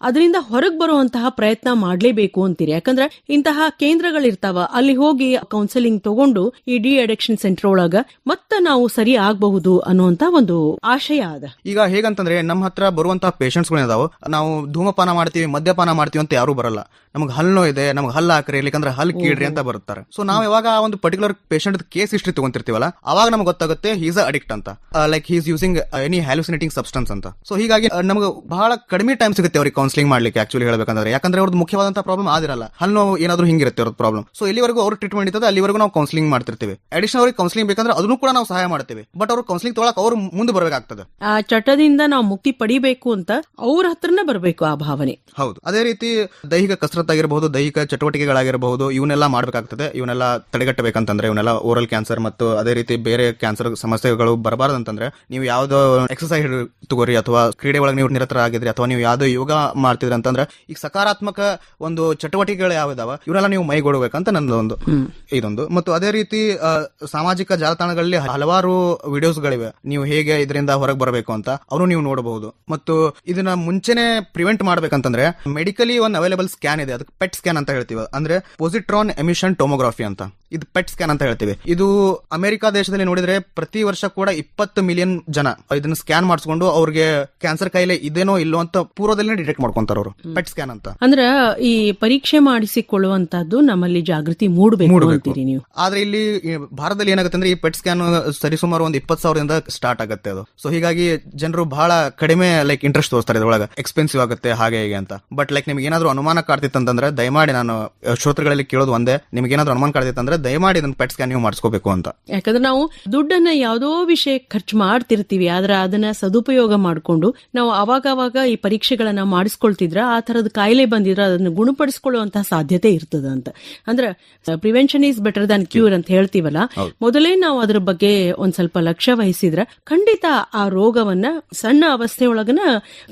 ಅದರಿಂದ ಹೊರಗೆ ಬರುವಂತಹ ಪ್ರಯತ್ನ ಮಾಡ್ಲೇಬೇಕು ಅಂತೀರಿ. ಯಾಕಂದ್ರೆ ಇಂತಹ ಕೇಂದ್ರಗಳಿರ್ತಾವ, ಅಲ್ಲಿ ಹೋಗಿ ಕೌನ್ಸಿಲಿಂಗ್ ತಗೊಂಡು ಈ ಡಿ ಅಡಿಕ್ಷನ್ ಸೆಂಟರ್ ಒಳಗ ಮತ್ತೆ ನಾವು ಸರಿ ಆಗಬಹುದು ಅನ್ನುವಂತ ಒಂದು ಆಶಯ ಅದ. ಈಗ ಹೇಗಂತಂದ್ರೆ ನಮ್ಮ ಹತ್ರ ಬರುವಂತಹ ಪೇಷಂಟ್ಸ್ ಗಳಿದಾವೆ, ನಾವು ಧೂಮಪಾನ ಮಾಡ್ತೀವಿ, ಮದ್ಯಪಾನ ಮಾಡ್ತೀವಿ ಅಂತ ಯಾರು ಬರಲ್ಲ. ನಮ್ಗೆ ಹಲ್ಲು ಇದೆ, ನಮ್ಗೆ ಹಲ್ಲು ಹಾಕ್ರಿ, ಇಲ್ಲಿಕಂದ್ರೆ ಹಲ್ ಕೀಳ್ರಿ ಅಂತ ಬರ್ತಾರೆ. ಸೊ ನಾವು ಯಾವಾಗ ಒಂದು ಪರ್ಟಿಕ್ಯುಲರ್ ಪೇಷಂಟ್ ಕೇಸ್ ಹಿಸ್ಟ್ರಿ ತಗೊಂತಿರ್ತೀವಲ್ಲ, ಅವಾಗ ನಮ್ಗೆ ಗೊತ್ತಾಗುತ್ತೆ ಹೀಸ್ ಅಡಿಕ್ಟ್ ಅಂತ, like he's using any hallucinating substance ಅಂತ. ಸೊ ಹೀಗಾಗಿ ನಮ್ಗೆ ಬಹಳ ಕಡಿಮೆ ಟೈಮ್ ಸಿಗುತ್ತೆ ಅವ್ರಿಗೆ ಕೌನ್ಸಿಲಿಂಗ್ ಮಾಡ್ಲಿಕ್ಕೆ ಆಕ್ಚುಲಿ ಹೇಳ್ಬೇಕಂದ್ರೆ. ಯಾಕಂದ್ರೆ ಅವ್ರದ್ದು ಮುಖ್ಯವಾದಂತಹ ಪ್ರಾಬ್ಲಮ್ ಆದಿರಲ್ಲ, ಹಲ್ಲು ನೋವು ಏನಾದ್ರು ಹಿಂಗಿರುತ್ತೆ ಅವ್ರದ್ದು ಪ್ರಾಬ್ಲಮ್. ಸೊ ಎಲ್ಲಿವರೆಗೂ ಅವ್ರ ಟ್ರೀಟ್ಮೆಂಟ್ ಇರ್ತದೆ ಅಲ್ಲಿವರೆಗೂ ನಾವು ಕೌನ್ಸಿಲಿಂಗ್ ಮಾಡ್ತಿರ್ತೀವಿ. ಅಡಿಷನಲ್ ಅವ್ರಿಗೆ ಕೌನ್ಸಿಲಿಂಗ್ ಬೇಕಂದ್ರೆ ಅದನ್ನು ಕೂಡ ನಾವು ಸಹಾಯ ಮಾಡ್ತೀವಿ. ಬಟ್ ಅವ್ರು ಕೌನ್ಸಿಲಿಂಗ್ ತೊಗೊಳಕ್ ಅವ್ರು ಮುಂದೆ ಬರಬೇಕಾಗ್ತದೆ. ಆ ಚಟದಿಂದ ನಾವು ಮುಕ್ತಿ ಪಡಿಬೇಕು ಅಂತ ಅವ್ರ ಹತ್ರನೇ ಬರಬೇಕು ಆ ಭಾವನೆ. ಹೌದು, ಅದೇ ರೀತಿ ದೈಹಿಕ ಕಸರತ್ ಆಗಿರಬಹುದು, ದೈಹಿಕ ಚಟುವಟಿಕೆಗಳಾಗಿರಬಹುದು, ಇವನ್ನೆಲ್ಲ ಮಾಡಬೇಕಾಗ್ತದೆ. ಇವನ್ನೆಲ್ಲ ತಡೆಗಟ್ಟಬೇಕಂತಂದ್ರೆ, ಇವನ್ನೆಲ್ಲ ಓರಲ್ ಕ್ಯಾನ್ಸರ್ ಮತ್ತು ಅದೇ ರೀತಿ ಬೇರೆ ಕ್ಯಾನ್ಸರ್ ಸಮಸ್ಯೆಗಳು ಬರಬಾರದಂತಂದ್ರೆ ನೀವು ಯಾವ್ದೋ ಎಕ್ಸರ್ಸೈಸ್ ತಗೋರಿ, ಅಥವಾ ಕ್ರೀಡೆ ಒಳಗೆ ನೀವು ನಿರತರಾಗಿದ್ರಿ, ಅಥವಾ ನೀವು ಯಾವ್ದೋ ಯೋಗ ಮಾಡ್ತಿದ್ರಿ ಅಂತಂದ್ರೆ ಈಗ ಸಕಾರಾತ್ಮಕ ಒಂದು ಚಟುವಟಿಕೆಗಳು ಯಾವ್ದಾವ ಇವನ್ನೆಲ್ಲ ನೀವು ಮೈಗೂಡಬೇಕಂತ ನನ್ನದೊಂದು ಇದೊಂದು. ಮತ್ತು ಅದೇ ರೀತಿ ಸಾಮಾಜಿಕ ಜಾಲತಾಣಗಳಲ್ಲಿ ಹಲವಾರು ವಿಡಿಯೋಸ್ಗಳಿವೆ, ನೀವು ಹೇಗೆ ಇದರಿಂದ ಹೊರಗೆ ಬರಬೇಕು ಅಂತ ಅವರು ನೀವು ನೋಡಬಹುದು. ಮತ್ತು ಇದನ್ನ ಮುಂಚೆನೆ ಪ್ರಿವೆಂಟ್ ಮಾಡ್ಬೇಕಂತಂದ್ರೆ ಮೆಡಿಕಲಿ ಒಂದು ಅವೈಲೇಬಲ್ ಸ್ಕ್ಯಾನ್ ಇದೆ, ಅದಕ್ಕೆ ಪೆಟ್ ಸ್ಕ್ಯಾನ್ ಅಂತ ಹೇಳ್ತೀವಿ. ಅಂದ್ರೆ ಪೊಸಿಟ್ರಾನ್ ಎಮಿಷನ್ ಟೊಮೋಗ್ರಫಿ ಅಂತ, ಇದು ಪೆಟ್ ಸ್ಕ್ಯಾನ್ ಅಂತ ಹೇಳ್ತೀವಿ. ಇದು ಅಮೆರಿಕ ದೇಶದಲ್ಲಿ ನೋಡಿದ್ರೆ ಪ್ರತಿ ವರ್ಷ ಕೂಡ 20 ಮಿಲಿಯನ್ ಜನ ಇದನ್ನ ಸ್ಕ್ಯಾನ್ ಮಾಡಿಸ್ಕೊಂಡು ಅವ್ರಿಗೆ ಕ್ಯಾನ್ಸರ್ ಕಾಯಿಲೆ ಇದೇನೋ ಇಲ್ಲೋ ಅಂತ ಪೂರ್ವದಲ್ಲೇ ಡಿಟೆಕ್ಟ್ ಮಾಡ್ಕೊಂತಾರ ಅವರು ಪೆಟ್ ಸ್ಕ್ಯಾನ್ ಅಂತ. ಅಂದ್ರ ಈ ಪರೀಕ್ಷೆ ಮಾಡಿಸಿಕೊಳ್ಳುವಂತದ್ದು ನಮ್ಮಲ್ಲಿ ಜಾಗೃತಿ ಮೂಡಬೇಕು ಅಂತೀರಿ ನೀವು. ಆದ್ರೆ ಇಲ್ಲಿ ಭಾರತದಲ್ಲಿ ಏನಾಗುತ್ತೆ ಅಂದ್ರೆ ಈ ಪೆಟ್ ಸ್ಕ್ಯಾನ್ ಸರಿಸುಮಾರು ಒಂದು 20,000 ಸ್ಟಾರ್ಟ್ ಆಗುತ್ತೆ ಅದು. ಸೊ ಹೀಗಾಗಿ ಜನರು ಬಹಳ ಕಡಿಮೆ ಇಂಟ್ರೆಸ್ಟ್ ತೋರಿಸ್ತಾರೆ ಇದ್ರೊಳಗೆ, ಎಕ್ಸ್ಪೆನ್ಸಿವ್ ಆಗುತ್ತೆ ಹಾಗೆ ಹೀಗೆ ಅಂತ. ಬಟ್ ನಿಮ್ಗೆ ಏನಾದ್ರು ಅನುಮಾನ ಕಾಡ್ತಿತ್ತಂದ್ರೆ ದಯಮಾಡಿ, ನಾನು ಶ್ರೋತೃಗಳಲ್ಲಿ ಕೇಳೋದು ಒಂದೇ, ನಿಮ್ಗೆ ಏನಾದ್ರು ಅನುಮಾನ ಕಾಡ್ತಿತ್ತಂದ್ರೆ ದಯಮಾಡಿ ಇದನ್ನ ಪೆಟ್ ಸ್ಕ್ಯಾನ್ ನೀವು ಮಾಡಿಸ್ಕೋಬೇಕು ಅಂತ. ಯಾಕಂದ್ರೆ ನಾವು ದುಡ್ಡನ್ನ ಯಾವ್ದೋ ವಿಷಯ ಖರ್ಚು ಮಾಡ್ತಿರ್ತೀವಿ, ಆದ್ರೆ ಅದನ್ನ ಸದುಪಯೋಗ ಮಾಡ್ಕೊಂಡು ನಾವು ಅವಾಗ ಈ ಪರೀಕ್ಷೆಗಳನ್ನ ಮಾಡಿಸ್ಕೊಳ್ತಿದ್ರ ಆ ತರದ ಕಾಯಿಲೆ ಬಂದಿದ್ರೆ ಅದನ್ನ ಗುಣಪಡಿಸಿಕೊಳ್ಳುವಂತಹ ಸಾಧ್ಯತೆ ಇರ್ತದ ಅಂತ. ಅಂದ್ರೆ prevention is better than cure ಅಂತ ಹೇಳ್ತೀವಲ್ಲ, ಮೊದಲೇ ನಾವು ಅದ್ರ ಬಗ್ಗೆ ಒಂದ್ ಸ್ವಲ್ಪ ಲಕ್ಷ್ಯ ವಹಿಸಿದ್ರೆ ಖಂಡಿತ ಆ ರೋಗವನ್ನ ಸಣ್ಣ ಅವಸ್ಥೆಯೊಳಗನ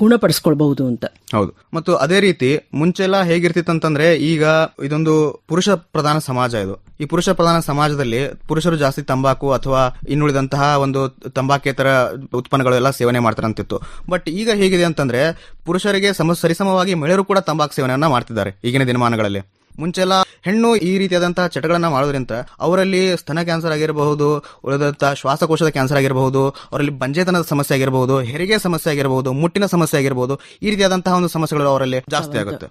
ಗುಣಪಡಿಸ್ಕೊಳ್ಬಹುದು ಅಂತ. ಹೌದು. ಮತ್ತು ಅದೇ ರೀತಿ ಮುಂಚೆಲ್ಲ ಹೇಗಿರ್ತಿತ್ತಂತಂದ್ರೆ, ಈಗ ಇದೊಂದು ಪುರುಷ ಪ್ರಧಾನ ಸಮಾಜ ಇದು. ಈ ಪುರುಷ ಪ್ರಧಾನ ಸಮಾಜದಲ್ಲಿ ಪುರುಷರು ಜಾಸ್ತಿ ತಂಬಾಕು ಅಥವಾ ಇನ್ನುಳಿದಂತಹ ಒಂದು ತಂಬಾಕೇತರ ಉತ್ಪನ್ನಗಳು ಎಲ್ಲ ಸೇವನೆ ಮಾಡ್ತಾರಂತಿತ್ತು. ಬಟ್ ಈಗ ಹೇಗಿದೆ ಅಂತಂದ್ರೆ, ಪುರುಷರಿಗೆ ಸರಿಸಮವಾಗಿ ಮಹಿಳೆಯರು ಕೂಡ ತಂಬಾಕು ಸೇವನೆಯನ್ನ ಮಾಡ್ತಿದ್ದಾರೆ ಈಗಿನ ದಿನಮಾನಗಳಲ್ಲಿ. ಮುಂಚೆಲ್ಲ ಹೆಣ್ಣು ಈ ರೀತಿಯಾದಂತಹ ಚಟಗಳನ್ನ ಮಾಡೋದ್ರಿಂದ ಅವರಲ್ಲಿ ಸ್ತನ ಕ್ಯಾನ್ಸರ್ ಆಗಿರಬಹುದು, ಉಳಿದಂತಹ ಶ್ವಾಸಕೋಶದ ಕ್ಯಾನ್ಸರ್ ಆಗಿರಬಹುದು, ಅವರಲ್ಲಿ ಬಂಜೆತನದ ಸಮಸ್ಯೆ ಆಗಿರಬಹುದು, ಹೆರಿಗೆ ಸಮಸ್ಯೆ ಆಗಿರಬಹುದು, ಮುಟ್ಟಿನ ಸಮಸ್ಯೆ ಆಗಿರಬಹುದು, ಈ ರೀತಿಯಾದಂತಹ ಒಂದು ಸಮಸ್ಯೆಗಳು ಅವರಲ್ಲಿ ಜಾಸ್ತಿ ಆಗುತ್ತೆ.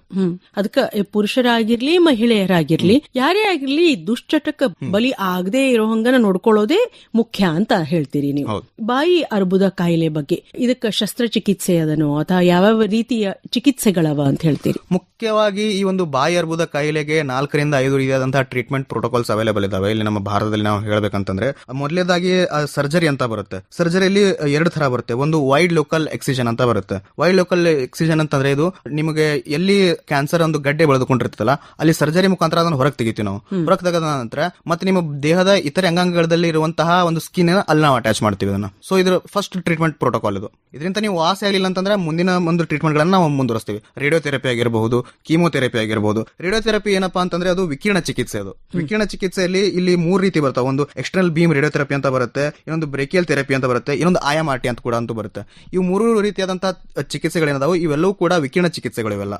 ಅದಕ್ಕೆ ಪುರುಷರಾಗಿರ್ಲಿ ಮಹಿಳೆಯರಾಗಿರ್ಲಿ ಯಾರೇ ಆಗಿರ್ಲಿ ದುಶ್ಚಟಕ್ಕೆ ಬಲಿ ಆಗದೆ ಇರೋ ಹಂಗನ ನೋಡ್ಕೊಳ್ಳೋದೇ ಮುಖ್ಯ ಅಂತ ಹೇಳ್ತೀರಿ ನೀವು. ಬಾಯಿ ಅರ್ಬುದ ಕಾಯಿಲೆ ಬಗ್ಗೆ ಇದಕ್ಕೆ ಶಸ್ತ್ರಚಿಕಿತ್ಸೆ ಅದನೋ ಅಥವಾ ಯಾವ ರೀತಿಯ ಚಿಕಿತ್ಸೆಗಳವ ಅಂತ ಹೇಳ್ತೀರಿ? ಮುಖ್ಯವಾಗಿ ಈ ಒಂದು ಬಾಯಿ ಅರ್ಬುದ ಕಾಯಿಲೆಗೆ 4 ರಿಂದ 5 ರೀತಿಯಾದಂತಹ ಟ್ರೀಟ್ಮೆಂಟ್ ಪ್ರೋಟೋಕಾಲ್ಸ್ ಅವೈಲೇಬಲ್ ಇದಾವೆ ಇಲ್ಲಿ ನಮ್ಮ ಭಾರತದಲ್ಲಿ. ನಾವು ಹೇಳಬೇಕಂತಂದ್ರೆ, ಮೊದಲನೇದಾಗಿ ಸರ್ಜರಿ ಅಂತ ಬರುತ್ತೆ. ಸರ್ಜರಿಯಲ್ಲಿ 2 ತರ ಬರುತ್ತೆ. ಒಂದು ವೈಡ್ ಲೋಕಲ್ ಎಕ್ಸಿಷನ್ ಅಂತ ಬರುತ್ತೆ. ವೈಡ್ ಲೋಕಲ್ ಎಕ್ಸಿಷನ್ ಅಂತಂದ್ರೆ ಇದು ನಿಮಗೆ ಎಲ್ಲಿ ಕ್ಯಾನ್ಸರ್ ಒಂದು ಗಡ್ಡೆ ಬೆಳೆದುಕೊಂಡಿರ್ತಲ್ಲ ಅಲ್ಲಿ ಸರ್ಜರಿ ಮುಖಾಂತರ ಅದನ್ನು ಹೊರಗೆ ತೆಗಿತೀವಿ ನಾವು. ಹೊರಗೆ ತೆಗೆದ ನಂತರ ಮತ್ತೆ ನಿಮ್ಮ ದೇಹದ ಇತರೆ ಅಂಗಾಂಗಗಳಲ್ಲಿ ಇರುವಂತಹ ಒಂದು ಸ್ಕಿನ್ ಅಲ್ಲಿ ನಾವು ಅಟ್ಯಾಚ್ ಮಾಡ್ತೀವಿ ಅದನ್ನ. ಸೊ ಇದ್ರ ಫಸ್ಟ್ ಟ್ರೀಟ್ಮೆಂಟ್ ಪ್ರೋಟೋಕಾಲ್ ಇದು. ಇದರಿಂದ ನೀವು ವಾಸಿ ಆಗಲಿಲ್ಲ ಅಂತಂದ್ರೆ ಮುಂದಿನ ಒಂದು ಟ್ರೀಟ್ಮೆಂಟ್ ಗಳನ್ನ ನಾವು ಮುಂದುವರಿಸ್ತೀವಿ. ರೇಡಿಯೋಥೆರಪಿ ಆಗಿರಬಹುದು, ಕೀಮೋಥೆರಪಿ ಆಗಿರಬಹುದು. ರೇಡಿಯೋಥೆರಪಿ ಏನಪ್ಪಾ ಅಂತಂದ್ರೆ ಅದು ವಿಕಿರಣ ಚಿಕಿತ್ಸೆ. ಅದು ವಿಕಿರಣ ಚಿಕಿತ್ಸೆಯಲ್ಲಿ ಇಲ್ಲಿ 3 ರೀತಿ ಬರ್ತಾವೆ. ಒಂದು ಎಕ್ಸ್ಟರ್ನಲ್ ಬೀಮ್ ರೇಡಿಯೋಥೆರಪಿ ಅಂತ ಬರುತ್ತೆ, ಇನ್ನೊಂದು ಬ್ರೇಕಿಯಲ್ ಥೆರಪಿ ಅಂತ ಬರುತ್ತೆ, ಇನ್ನೊಂದು IMRT ಅಂತ ಕೂಡ ಅಂತೂ ಬರುತ್ತೆ. ಇವು 3 ರೀತಿಯಾದಂತಹ ಚಿಕಿತ್ಸೆಗಳೇನದಾವು ಇವೆಲ್ಲವೂ ಕೂಡ ವಿಕಿರಣ ಚಿಕಿತ್ಸೆಗಳು ಇವೆಲ್ಲ.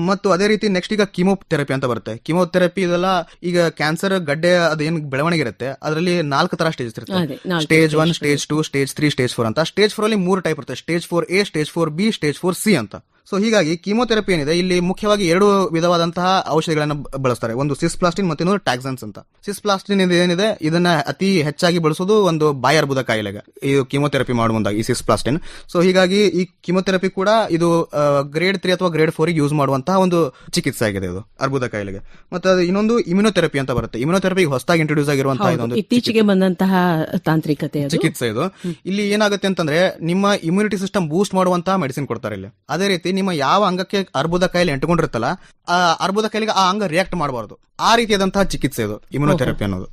ಮತ್ತು ಅದೇ ರೀತಿ ನೆಕ್ಸ್ಟ್ ಈಗ ಕೀಮೋಥೆರಪಿ ಅಂತ ಬರುತ್ತೆ. ಕೀಮೋಥೆರಪಿ ಇದೆಲ್ಲ ಈಗ ಕ್ಯಾನ್ಸರ್ ಗಡ್ಡೆ ಅದೇನು ಬೆಳವಣಿಗೆ ಇರುತ್ತೆ ಅದರಲ್ಲಿ 4 ತರ ಸ್ಟೇಜ್ ಇರುತ್ತೆ. ಸ್ಟೇಜ್ 1, ಸ್ಟೇಜ್ 2, ಸ್ಟೇಜ್ 3, ಸ್ಟೇಜ್ 4 ಅಂತ. ಸ್ಟೇಜ್ 4 ಅಲ್ಲಿ 3 ಟೈಪ್ ಇರುತ್ತೆ. Stage 4A, stage 4B, stage 4C ಅಂತ. ಸೊ ಹೀಗಾಗಿ ಕೀಮೋಥೆರಪಿ ಏನಿದೆ ಇಲ್ಲಿ ಮುಖ್ಯವಾಗಿ 2 ವಿಧವಾದಂತಹ ಔಷಧಿಗಳನ್ನು ಬಳಸ್ತಾರೆ. ಒಂದು ಸಿಸ್ಪ್ಲಾಸ್ಟಿನ್ ಮತ್ತು ಇನ್ನೊಂದು ಟ್ಯಾಕ್ಸನ್ಸ್ ಅಂತ. ಸಿಸ್ಪ್ಲಾಸ್ಟಿನ್ ಏನಿದೆ ಇದನ್ನ ಅತಿ ಹೆಚ್ಚಾಗಿ ಬಳಸೋದು ಒಂದು ಬಾಯಿ ಅರ್ಬುದ ಕಾಯಿಲೆಗೆ ಇದು ಕೀಮೋಥೆರಪಿ ಮಾಡುವ ಮುಂದಾಗಿ ಈ ಸಿಸ್ಪ್ಲಾಸ್ಟಿನ್. ಸೊ ಹೀಗಾಗಿ ಈ ಕೀಮೋಥೆರಪಿ ಕೂಡ ಇದು ಗ್ರೇಡ್ 3 ಅಥವಾ ಗ್ರೇಡ್ 4 ಯೂಸ್ ಮಾಡುವಂತಹ ಒಂದು ಚಿಕಿತ್ಸೆ ಆಗಿದೆ ಇದು ಅರ್ಬುದ ಕಾಯಿಲೆಗೆ. ಮತ್ತೆ ಇನ್ನೊಂದು ಇಮ್ಯುನೋಥೆರಪಿ ಅಂತ ಬರುತ್ತೆ. ಇಮ್ಯುನೋಥೆರಪಿ ಹೊಸದಾಗಿ ಇಂಟ್ರೊಡ್ಯೂಸ್ ಆಗಿರುವಂತಹ ಇದೊಂದು ಇತ್ತೀಚೆಗೆ ಬಂದಂತಹ ತಾಂತ್ರಿಕತೆ ಚಿಕಿತ್ಸೆ ಇದು. ಇಲ್ಲಿ ಏನಾಗುತ್ತೆ ಅಂತಂದ್ರೆ ನಿಮ್ಮ ಇಮ್ಯುನಿಟಿ ಸಿಸ್ಟಮ್ ಬೂಸ್ಟ್ ಮಾಡುವಂತಹ ಮೆಡಿಸಿನ್ ಕೊಡ್ತಾರೆ ಇಲ್ಲಿ. ಅದೇ ರೀತಿ ನಿಮ್ಮ ಯಾವ ಅಂಗಕ್ಕೆ ಅರ್ಬುದ ಕಾಯಿಲೆ ಅಂಟಿಕೊಂಡಿರುತ್ತಲ್ಲ ಆ ಅರ್ಬುದ ಕಾಯಿಲೆಗೆ ಆ ಅಂಗ ರಿಯಾಕ್ಟ್ ಮಾಡಬಾರದು. ಆ ರೀತಿಯಾದಂತಹ ಚಿಕಿತ್ಸೆ ಇದು ಇಮ್ಯುನೋಥೆರಪಿ ಅನ್ನೋದು.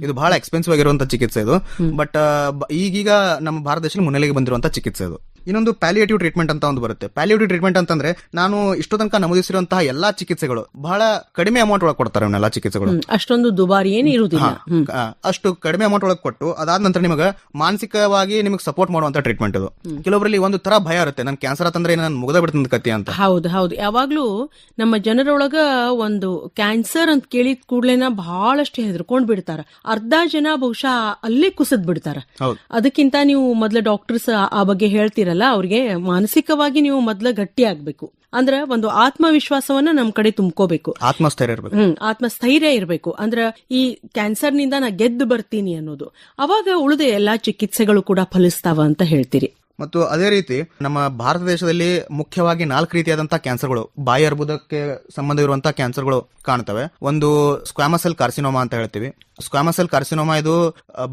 ಇದು ಬಹಳ ಎಕ್ಸ್ಪೆನ್ಸಿವ್ ಆಗಿರುವಂತಹ ಚಿಕಿತ್ಸೆ ಇದು. ಬಟ್ ಈಗೀಗ ನಮ್ಮ ಭಾರತ ದೇಶದಲ್ಲಿ ಮುನ್ನೆಲೆಗೆ ಬಂದಿರುವಂತಹ ಚಿಕಿತ್ಸೆ ಇದು. ಇನ್ನೊಂದು ಪ್ಯಾಲಿಯೇಟಿವ್ ಟ್ರೀಟ್ಮೆಂಟ್ ಅಂತ ಒಂದು ಬರುತ್ತೆ. ಪ್ಯಾಲಿಯೇಟಿವ್ ಟ್ರೀಟ್ಮೆಂಟ್ ಅಂತಂದ್ರೆ ನಾನು ಇಷ್ಟು ತನಕ ನಮೂದಿಸಿರುವಂತಹ ಎಲ್ಲಾ ಚಿಕಿತ್ಸೆಗಳು ಬಹಳ ಕಡಿಮೆ ಅಮೌಂಟ್ ಒಳಗೆ ಕೊಡ್ತಾರೆ. ಇವನ್ನೆಲ್ಲ ಚಿಕಿತ್ಸೆಗಳು ಅಷ್ಟೊಂದು ದುಬಾರಿ ಏನು ಇರುವುದಿಲ್ಲ. ಅಷ್ಟು ಕಡಿಮೆ ಅಮೌಂಟ್ ಒಳಗೆ ಕೊಟ್ಟು ಅದಾದ ನಂತರ ನಿಮಗೆ ಮಾನಸಿಕವಾಗಿ ನಿಮಗೆ ಸಪೋರ್ಟ್ ಮಾಡುವಂತ ಟ್ರೀಟ್ಮೆಂಟ್ ಇದು. ಕೆಲವರಲ್ಲಿ ಒಂದು ತರ ಭಯ ಇರುತ್ತೆ, ನನ್ ಕ್ಯಾನ್ಸರ್ ಅಂತಂದ್ರೆ ನಾನು ಮುಗದ ಬಿಡ್ತೀನಿ ಕತ್ತಿ ಅಂತ. ಹೌದು ಹೌದು. ಯಾವಾಗ್ಲೂ ನಮ್ಮ ಜನರೊಳಗ ಒಂದು ಕ್ಯಾನ್ಸರ್ ಅಂತ ಕೇಳಿದ ಕೂಡ್ಲೇನ ಬಹಳಷ್ಟು ಹೆದರ್ಕೊಂಡ್ ಬಿಡ್ತಾರ. ಅರ್ಧ ಜನ ಬಹುಶಃ ಅಲ್ಲೇ ಕುಸಿದ್ ಬಿಡ್ತಾರ. ಅದಕ್ಕಿಂತ ನೀವು ಮೊದ್ಲ ಡಾಕ್ಟರ್ಸ್ ಆ ಬಗ್ಗೆ ಹೇಳ್ತೀರಲ್ಲ, ಅವ್ರಿಗೆ ಮಾನಸಿಕವಾಗಿ ನೀವು ಮೊದ್ಲ ಗಟ್ಟಿ ಆಗ್ಬೇಕು. ಅಂದ್ರೆ ಒಂದು ಆತ್ಮವಿಶ್ವಾಸವನ್ನ ನಮ್ ಕಡೆ ತುಂಬ್ಕೋಬೇಕು, ಆತ್ಮಸ್ಥೈರ್ಯ ಇರಬೇಕು. ಅಂದ್ರ ಈ ಕ್ಯಾನ್ಸರ್ ನಿಂದ ನಾ ಗೆದ್ದು ಬರ್ತೀನಿ ಅನ್ನೋದು. ಅವಾಗ ಉಳಿದ ಎಲ್ಲಾ ಚಿಕಿತ್ಸೆಗಳು ಕೂಡ ಫಲಿಸ್ತಾವ ಅಂತ ಹೇಳ್ತೀರಿ. ಮತ್ತು ಅದೇ ರೀತಿ ನಮ್ಮ ಭಾರತ ದೇಶದಲ್ಲಿ ಮುಖ್ಯವಾಗಿ 4 ರೀತಿಯಾದಂತಹ ಕ್ಯಾನ್ಸರ್ಗಳು, ಬಾಯಿ ಅರ್ಬುದಕ್ಕೆ ಸಂಬಂಧ ಇರುವಂತಹ ಕ್ಯಾನ್ಸರ್ಗಳು ಕಾಣ್ತವೆ. ಒಂದು ಸ್ಕ್ವಾಮಸ್ ಸೆಲ್ ಕಾರ್ಸಿನೋಮಾ ಅಂತ ಹೇಳ್ತೀವಿ. ಸ್ಕ್ವಾಮಸ್ ಸೆಲ್ ಕಾರ್ಸಿನೋಮಾ ಇದು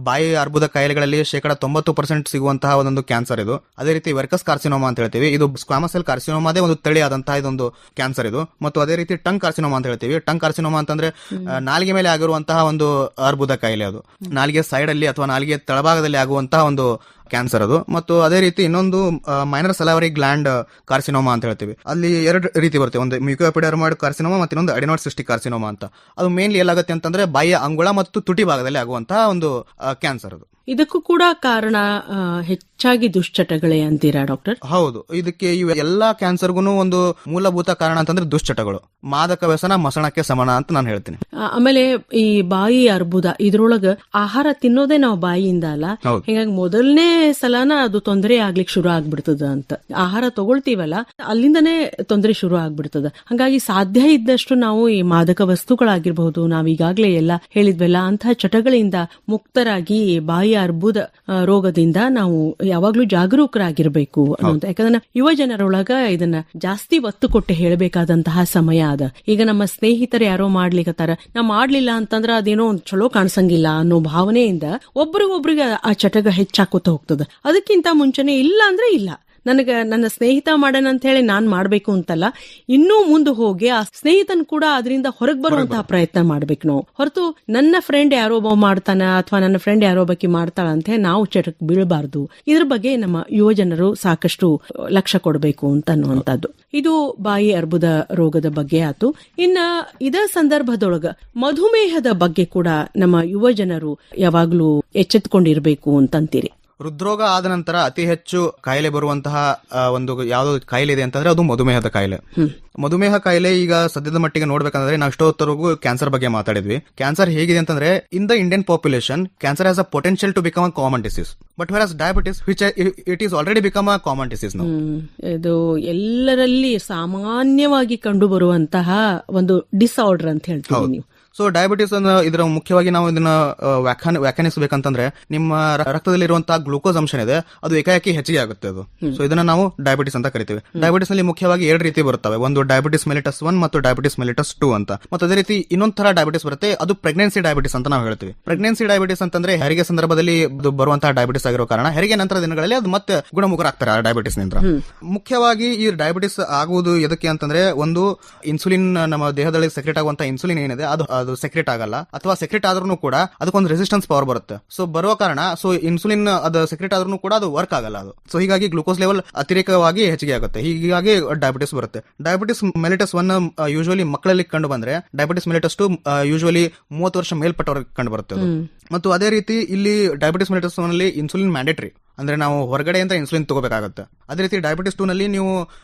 ಬಾಯಿ ಅರ್ಬುದ ಕಾಯಿಲೆಗಳಲ್ಲಿ 90% ಸಿಗುವಂತಹ ಒಂದೊಂದು ಕ್ಯಾನ್ಸರ್ ಇದು. ಅದೇ ರೀತಿ ವೆರ್ಕಸ್ ಕಾರ್ಸಿನೋಮಾ ಅಂತ ಹೇಳ್ತೀವಿ. ಇದು ಸ್ಕ್ವಾಮಸ್ ಸೆಲ್ ಕಾರ್ಸಿನೋಮಾದೇ ಒಂದು ತಳಿ ಆದಂತಹ ಇದೊಂದು ಕ್ಯಾನ್ಸರ್ ಇದು. ಮತ್ತು ಅದೇ ರೀತಿ ಟಂಗ್ ಕಾರ್ಸಿನೋಮಾ ಅಂತ ಹೇಳ್ತೀವಿ. ಟಂಗ್ ಕಾರ್ಸಿನೋಮಾ ಅಂತಂದ್ರೆ ನಾಲಿಗೆ ಮೇಲೆ ಆಗಿರುವಂತಹ ಒಂದು ಅರ್ಬುದ ಕಾಯಿಲೆ. ಅದು ನಾಲಿಗೆ ಸೈಡ್ ಅಲ್ಲಿ ಅಥವಾ ನಾಲಿಗೆ ತಳಭಾಗದಲ್ಲಿ ಆಗುವಂತಹ ಒಂದು ಕ್ಯಾನ್ಸರ್ ಅದು. ಮತ್ತು ಅದೇ ರೀತಿ ಇನ್ನೊಂದು ಮೈನರ್ ಸಲವರಿ ಗ್ಲ್ಯಾಂಡ್ ಕಾರ್ಸಿನೋಮಾ ಅಂತ ಹೇಳ್ತೀವಿ. ಅಲ್ಲಿ 2 ರೀತಿ ಬರುತ್ತೆ. ಒಂದು ಮ್ಯೂಕೋಎಪಿಡರ್ಮಾಯ್ಡ್ ಕಾರ್ಸಿನೋಮಾ ಮತ್ತು ಇನ್ನೊಂದು ಅಡೆನಾಯ್ಡ್ ಸಿಸ್ಟಿಕ್ ಕಾರ್ಸಿನೋಮಾ ಅಂತ. ಅದು ಮೇನ್ಲಿ ಎಲ್ಲಾಗುತ್ತೆ ಅಂತಂದ್ರೆ ಬಾಯಿಯ ಅಂಗುಳ ಮತ್ತು ತುಟಿ ಭಾಗದಲ್ಲಿ ಆಗುವಂತಹ ಒಂದು ಕ್ಯಾನ್ಸರ್ ಅದು. ಇದಕ್ಕೂ ಕೂಡ ಕಾರಣ ಹೆಚ್ಚಾಗಿ ದುಶ್ಚಟಗಳೇ ಅಂತೀರಾ ಡಾಕ್ಟರ್? ಹೌದು, ಇದಕ್ಕೆ ಇವ ಎಲ್ಲಾ ಕ್ಯಾನ್ಸರ್ಗೂ ಒಂದು ಮೂಲಭೂತ ಕಾರಣ ಅಂತಂದ್ರೆ ದುಶ್ಚಟಗಳು. ಮಾದಕ ವ್ಯಸನ ಮಸಣಕ್ಕೆ ಸಮಾನ ಅಂತ ನಾನು ಹೇಳ್ತೀನಿ. ಆಮೇಲೆ ಈ ಬಾಯಿ ಅರ್ಬುದ, ಇದ್ರೊಳಗ ಆಹಾರ ತಿನ್ನೋದೇ ನಾವು ಬಾಯಿಯಿಂದ ಅಲ್ಲ, ಹೀಗಾಗಿ ಮೊದಲನೇ ಸಲಾನ ಅದು ತೊಂದರೆ ಆಗ್ಲಿಕ್ಕೆ ಶುರು ಆಗ್ಬಿಡ್ತದ ಅಂತ. ಆಹಾರ ತಗೊಳ್ತೀವಲ್ಲ ಅಲ್ಲಿಂದನೇ ತೊಂದರೆ ಶುರು ಆಗ್ಬಿಡ್ತದ. ಹಂಗಾಗಿ ಸಾಧ್ಯ ಇದ್ದಷ್ಟು ನಾವು ಈ ಮಾದಕ ವಸ್ತುಗಳಾಗಿರ್ಬಹುದು, ನಾವ್ ಈಗಾಗ್ಲೇ ಎಲ್ಲ ಹೇಳಿದ್ವಲ್ಲ, ಅಂತಹ ಚಟಗಳಿಂದ ಮುಕ್ತರಾಗಿ ಬಾಯಿ ಅರ್ಬುದ ರೋಗದಿಂದ ನಾವು ಯಾವಾಗ್ಲೂ ಜಾಗರೂಕರಾಗಿರ್ಬೇಕು ಅನ್ನೋದು. ಯಾಕಂದ್ರೆ ಯುವ ಜನರೊಳಗ ಇದನ್ನ ಜಾಸ್ತಿ ಒತ್ತು ಕೊಟ್ಟು ಹೇಳಬೇಕಾದಂತಹ ಸಮಯ ಅದ. ಈಗ ನಮ್ಮ ಸ್ನೇಹಿತರು ಯಾರೋ ಮಾಡ್ಲಿಕ್ಕತ್ತಾರ, ನಾ ಮಾಡ್ಲಿಲ್ಲ ಅಂತಂದ್ರ ಅದೇನೋ ಒಂದ್ ಚಲೋ ಕಾಣಿಸಂಗಿಲ್ಲ ಅನ್ನೋ ಭಾವನೆಯಿಂದ ಒಬ್ರಿಗೊಬ್ರಿಗೆ ಆ ಚಟಗ ಹೆಚ್ಚಾಕೋತ ಹೋಗ್ತದ. ಅದಕ್ಕಿಂತ ಮುಂಚೆನೆ ಇಲ್ಲ ಅಂದ್ರೆ ಇಲ್ಲ, ನನ್ನ ಸ್ನೇಹಿತ ಮಾಡಣ ಅಂತ ಹೇಳಿ ನಾನ್ ಮಾಡ್ಬೇಕು ಅಂತಲ್ಲ, ಇನ್ನೂ ಮುಂದೆ ಹೋಗಿ ಆ ಸ್ನೇಹಿತನ್ ಕೂಡ ಅದರಿಂದ ಹೊರಗೆ ಬರುವಂತಹ ಪ್ರಯತ್ನ ಮಾಡ್ಬೇಕು ನಾವು. ಹೊರತು ನನ್ನ ಫ್ರೆಂಡ್ ಯಾರೋ ಒಬ್ಬ ಮಾಡ್ತಾನ ಅಥವಾ ನನ್ನ ಫ್ರೆಂಡ್ ಯಾರೋ ಒಬ್ಬಕಿ ಮಾಡ್ತಾಳ ಅಂತ ಹೇಳಿ ನಾವು ಚಟಕ್ ಬೀಳಬಾರ್ದು. ಇದ್ರ ಬಗ್ಗೆ ನಮ್ಮ ಯುವ ಜನರು ಸಾಕಷ್ಟು ಲಕ್ಷ್ಯ ಕೊಡಬೇಕು ಅಂತ ಅನ್ನುವಂಥದ್ದು. ಇದು ಬಾಯಿ ಅರ್ಬುದ ರೋಗದ ಬಗ್ಗೆ ಆತು. ಇನ್ನ ಇದ ಸಂದರ್ಭದೊಳಗ ಮಧುಮೇಹದ ಬಗ್ಗೆ ಕೂಡ ನಮ್ಮ ಯುವ ಜನರು ಯಾವಾಗ್ಲೂ ಎಚ್ಚೆತ್ತುಕೊಂಡಿರ್ಬೇಕು ಅಂತಂತೀರಿ. ಹೃದ್ರೋಗ ಆದ ನಂತರ ಅತಿ ಹೆಚ್ಚು ಕಾಯಿಲೆ ಬರುವಂತಹ ಒಂದು ಯಾವ್ದೋ ಕಾಯಿಲೆ ಇದೆ ಅಂತಂದ್ರೆ ಅದು ಮಧುಮೇಹದ ಕಾಯಿಲೆ. ಮಧುಮೇಹ ಕಾಯಿಲೆ ಈಗ ಸದ್ಯದ ಮಟ್ಟಿಗೆ ನೋಡ್ಬೇಕಂದ್ರೆ ನಾವು ಇಷ್ಟೊತ್ತರೆಗೂ ಕ್ಯಾನ್ಸರ್ ಬಗ್ಗೆ ಮಾತಾಡಿದ್ವಿ. ಕ್ಯಾನ್ಸರ್ ಹೇಗಿದೆ ಅಂತಂದ್ರೆ in the Indian population cancer has a potential to become a common disease, but whereas diabetes which it is already become a common disease. ಇದು ಎಲ್ಲರಲ್ಲಿ ಸಾಮಾನ್ಯವಾಗಿ ಕಂಡು ಬರುವಂತಹ ಒಂದು ಡಿಸಾರ್ಡರ್ ಅಂತ ಹೇಳ್ತೀವಿ ನೀವು. ಸೊ ಡಯಾಬಿಟಿಸ್ ಅನ್ನ ಇದರ ಮುಖ್ಯವಾಗಿ ನಾವು ಇದನ್ನ ವ್ಯಾಖ್ಯಾನಿಸಬೇಕಂತಂದ್ರೆ ನಿಮ್ಮ ರಕ್ತದಲ್ಲಿರುವಂತಹ ಗ್ಲೂಕೋಸ್ ಅಂಶ ಇದೆ ಅದು ಏಕಾಏಕಿ ಹೆಚ್ಚಿಗೆ ಆಗುತ್ತೆ ಅದು. ಸೊ ಇದನ್ನ ನಾವು ಡಯಾಬಿಟಿಸ್ ಅಂತ ಕರಿತೀವಿ. ಡಯಾಬಿಟಿಸ್ ನಲ್ಲಿ ಮುಖ್ಯವಾಗಿ 2 ರೀತಿ ಬರುತ್ತವೆ, ಒಂದು ಡಯಾಬಿಟಿಸ್ ಮೆಲಿಟಸ್ 1 ಮತ್ತು ಡಯಾಬಿಟಿಸ್ ಮೆಲಿಟಸ್ 2 ಅಂತ. ಮತ್ತೆ ಅದೇ ರೀತಿ ಇನ್ನೊಂದ್ ತರ ಡಯಾಬಿಟಿಸ್ ಬರುತ್ತೆ, ಅದು ಪ್ರೆಗ್ನೆನ್ಸಿ ಡಯಾಬಿಟಿಸ್ ಅಂತ ನಾವು ಹೇಳ್ತೀವಿ. ಪ್ರೆಗ್ನೆನ್ಸಿ ಡಯಾಬಿಟಿಸ್ ಅಂತಂದ್ರೆ ಹೆರಿಗೆ ಸಂದರ್ಭದಲ್ಲಿ ಬರುವಂತಹ ಡಯಾಬಿಟಿಸ್ ಆಗಿರೋ ಕಾರಣ ಹೆರಿಗೆ ನಂತರ ದಿನಗಳಲ್ಲಿ ಅದು ಮತ್ತೆ ಗುಣಮುಖರಾಗ್ತಾರೆ ಆ ಡಯಾಬಿಟಿಸ್ ನಿಂದ. ಮುಖ್ಯವಾಗಿ ಈ ಡಯಾಬಿಟಿಸ್ ಆಗುವುದು ಎದಕ್ಕೆ ಅಂತಂದ್ರೆ, ಒಂದು ಇನ್ಸುಲಿನ್ ನಮ್ಮ ದೇಹದಲ್ಲಿ ಸೆಕ್ರೆಟ್ ಆಗುವಂತಹ ಇನ್ಸುಲಿನ್ ಏನಿದೆ ಅದು ಸೆಕ್ರೆಟ್ ಆಗಲ್ಲ, ಅಥವಾ ಸೆಕ್ರೆಟ್ ಆದ್ರೂ ಕೂಡ ಅದಕ್ಕೊಂದು ರೆಸಿಸ್ಟೆನ್ಸ್ ಪವರ್ ಬರುತ್ತೆ. ಸೊ ಬರುವ ಕಾರಣ ಸೊ ಇನ್ಸುಲಿನ್ ಅದು ಸೆಕ್ರೆಟ್ ಆದ್ರೂ ಕೂಡ ಅದು ವರ್ಕ್ ಆಗಲ್ಲ ಅದು. ಸೊ ಹೀಗಾಗಿ ಗ್ಲೂಕೋಸ್ ಲೆವೆಲ್ ಅತಿರೇಕವಾಗಿ ಹೆಚ್ಚಿಗೆ ಆಗುತ್ತೆ, ಹೀಗಾಗಿ ಡಯಾಬಿಟಿಸ್ ಬರುತ್ತೆ. ಡಯಾಬಿಟಿಸ್ ಮೆಲಿಟಸ್ 1 ಯೂಶುವಲಿ ಮಕ್ಕಳಲ್ಲಿ ಕಂಡು ಬಂದ್ರೆ, ಡಯಾಬಿಟಿಸ್ ಮೆಲಿಟಸ್ 2 ಯೂಶುವಲಿ 30 ವರ್ಷ ಮೇಲ್ಪಟ್ಟವ್ರಿಗೆ ಕಂಡು ಬರುತ್ತೆ. ಮತ್ತು ಅದೇ ರೀತಿ ಇಲ್ಲಿ ಡಯಾಬಿಟಿಸ್ ಮೆಲಿಟಸ್ 1 ನಲ್ಲಿ ಇನ್ಸುಲಿನ್ ಮ್ಯಾಂಡೇಟರಿ, ಅಂದ್ರೆ ನಾವು ಹೊರಗಡೆಯಿಂದ ಇನ್ಸುಲಿನ್ ತಗೋಬೇಕಾಗುತ್ತೆ. ಅದೇ ರೀತಿ ಡಯಾಬಿಟಿಸ್ 2 ನಲ್ಲಿ ನೀವು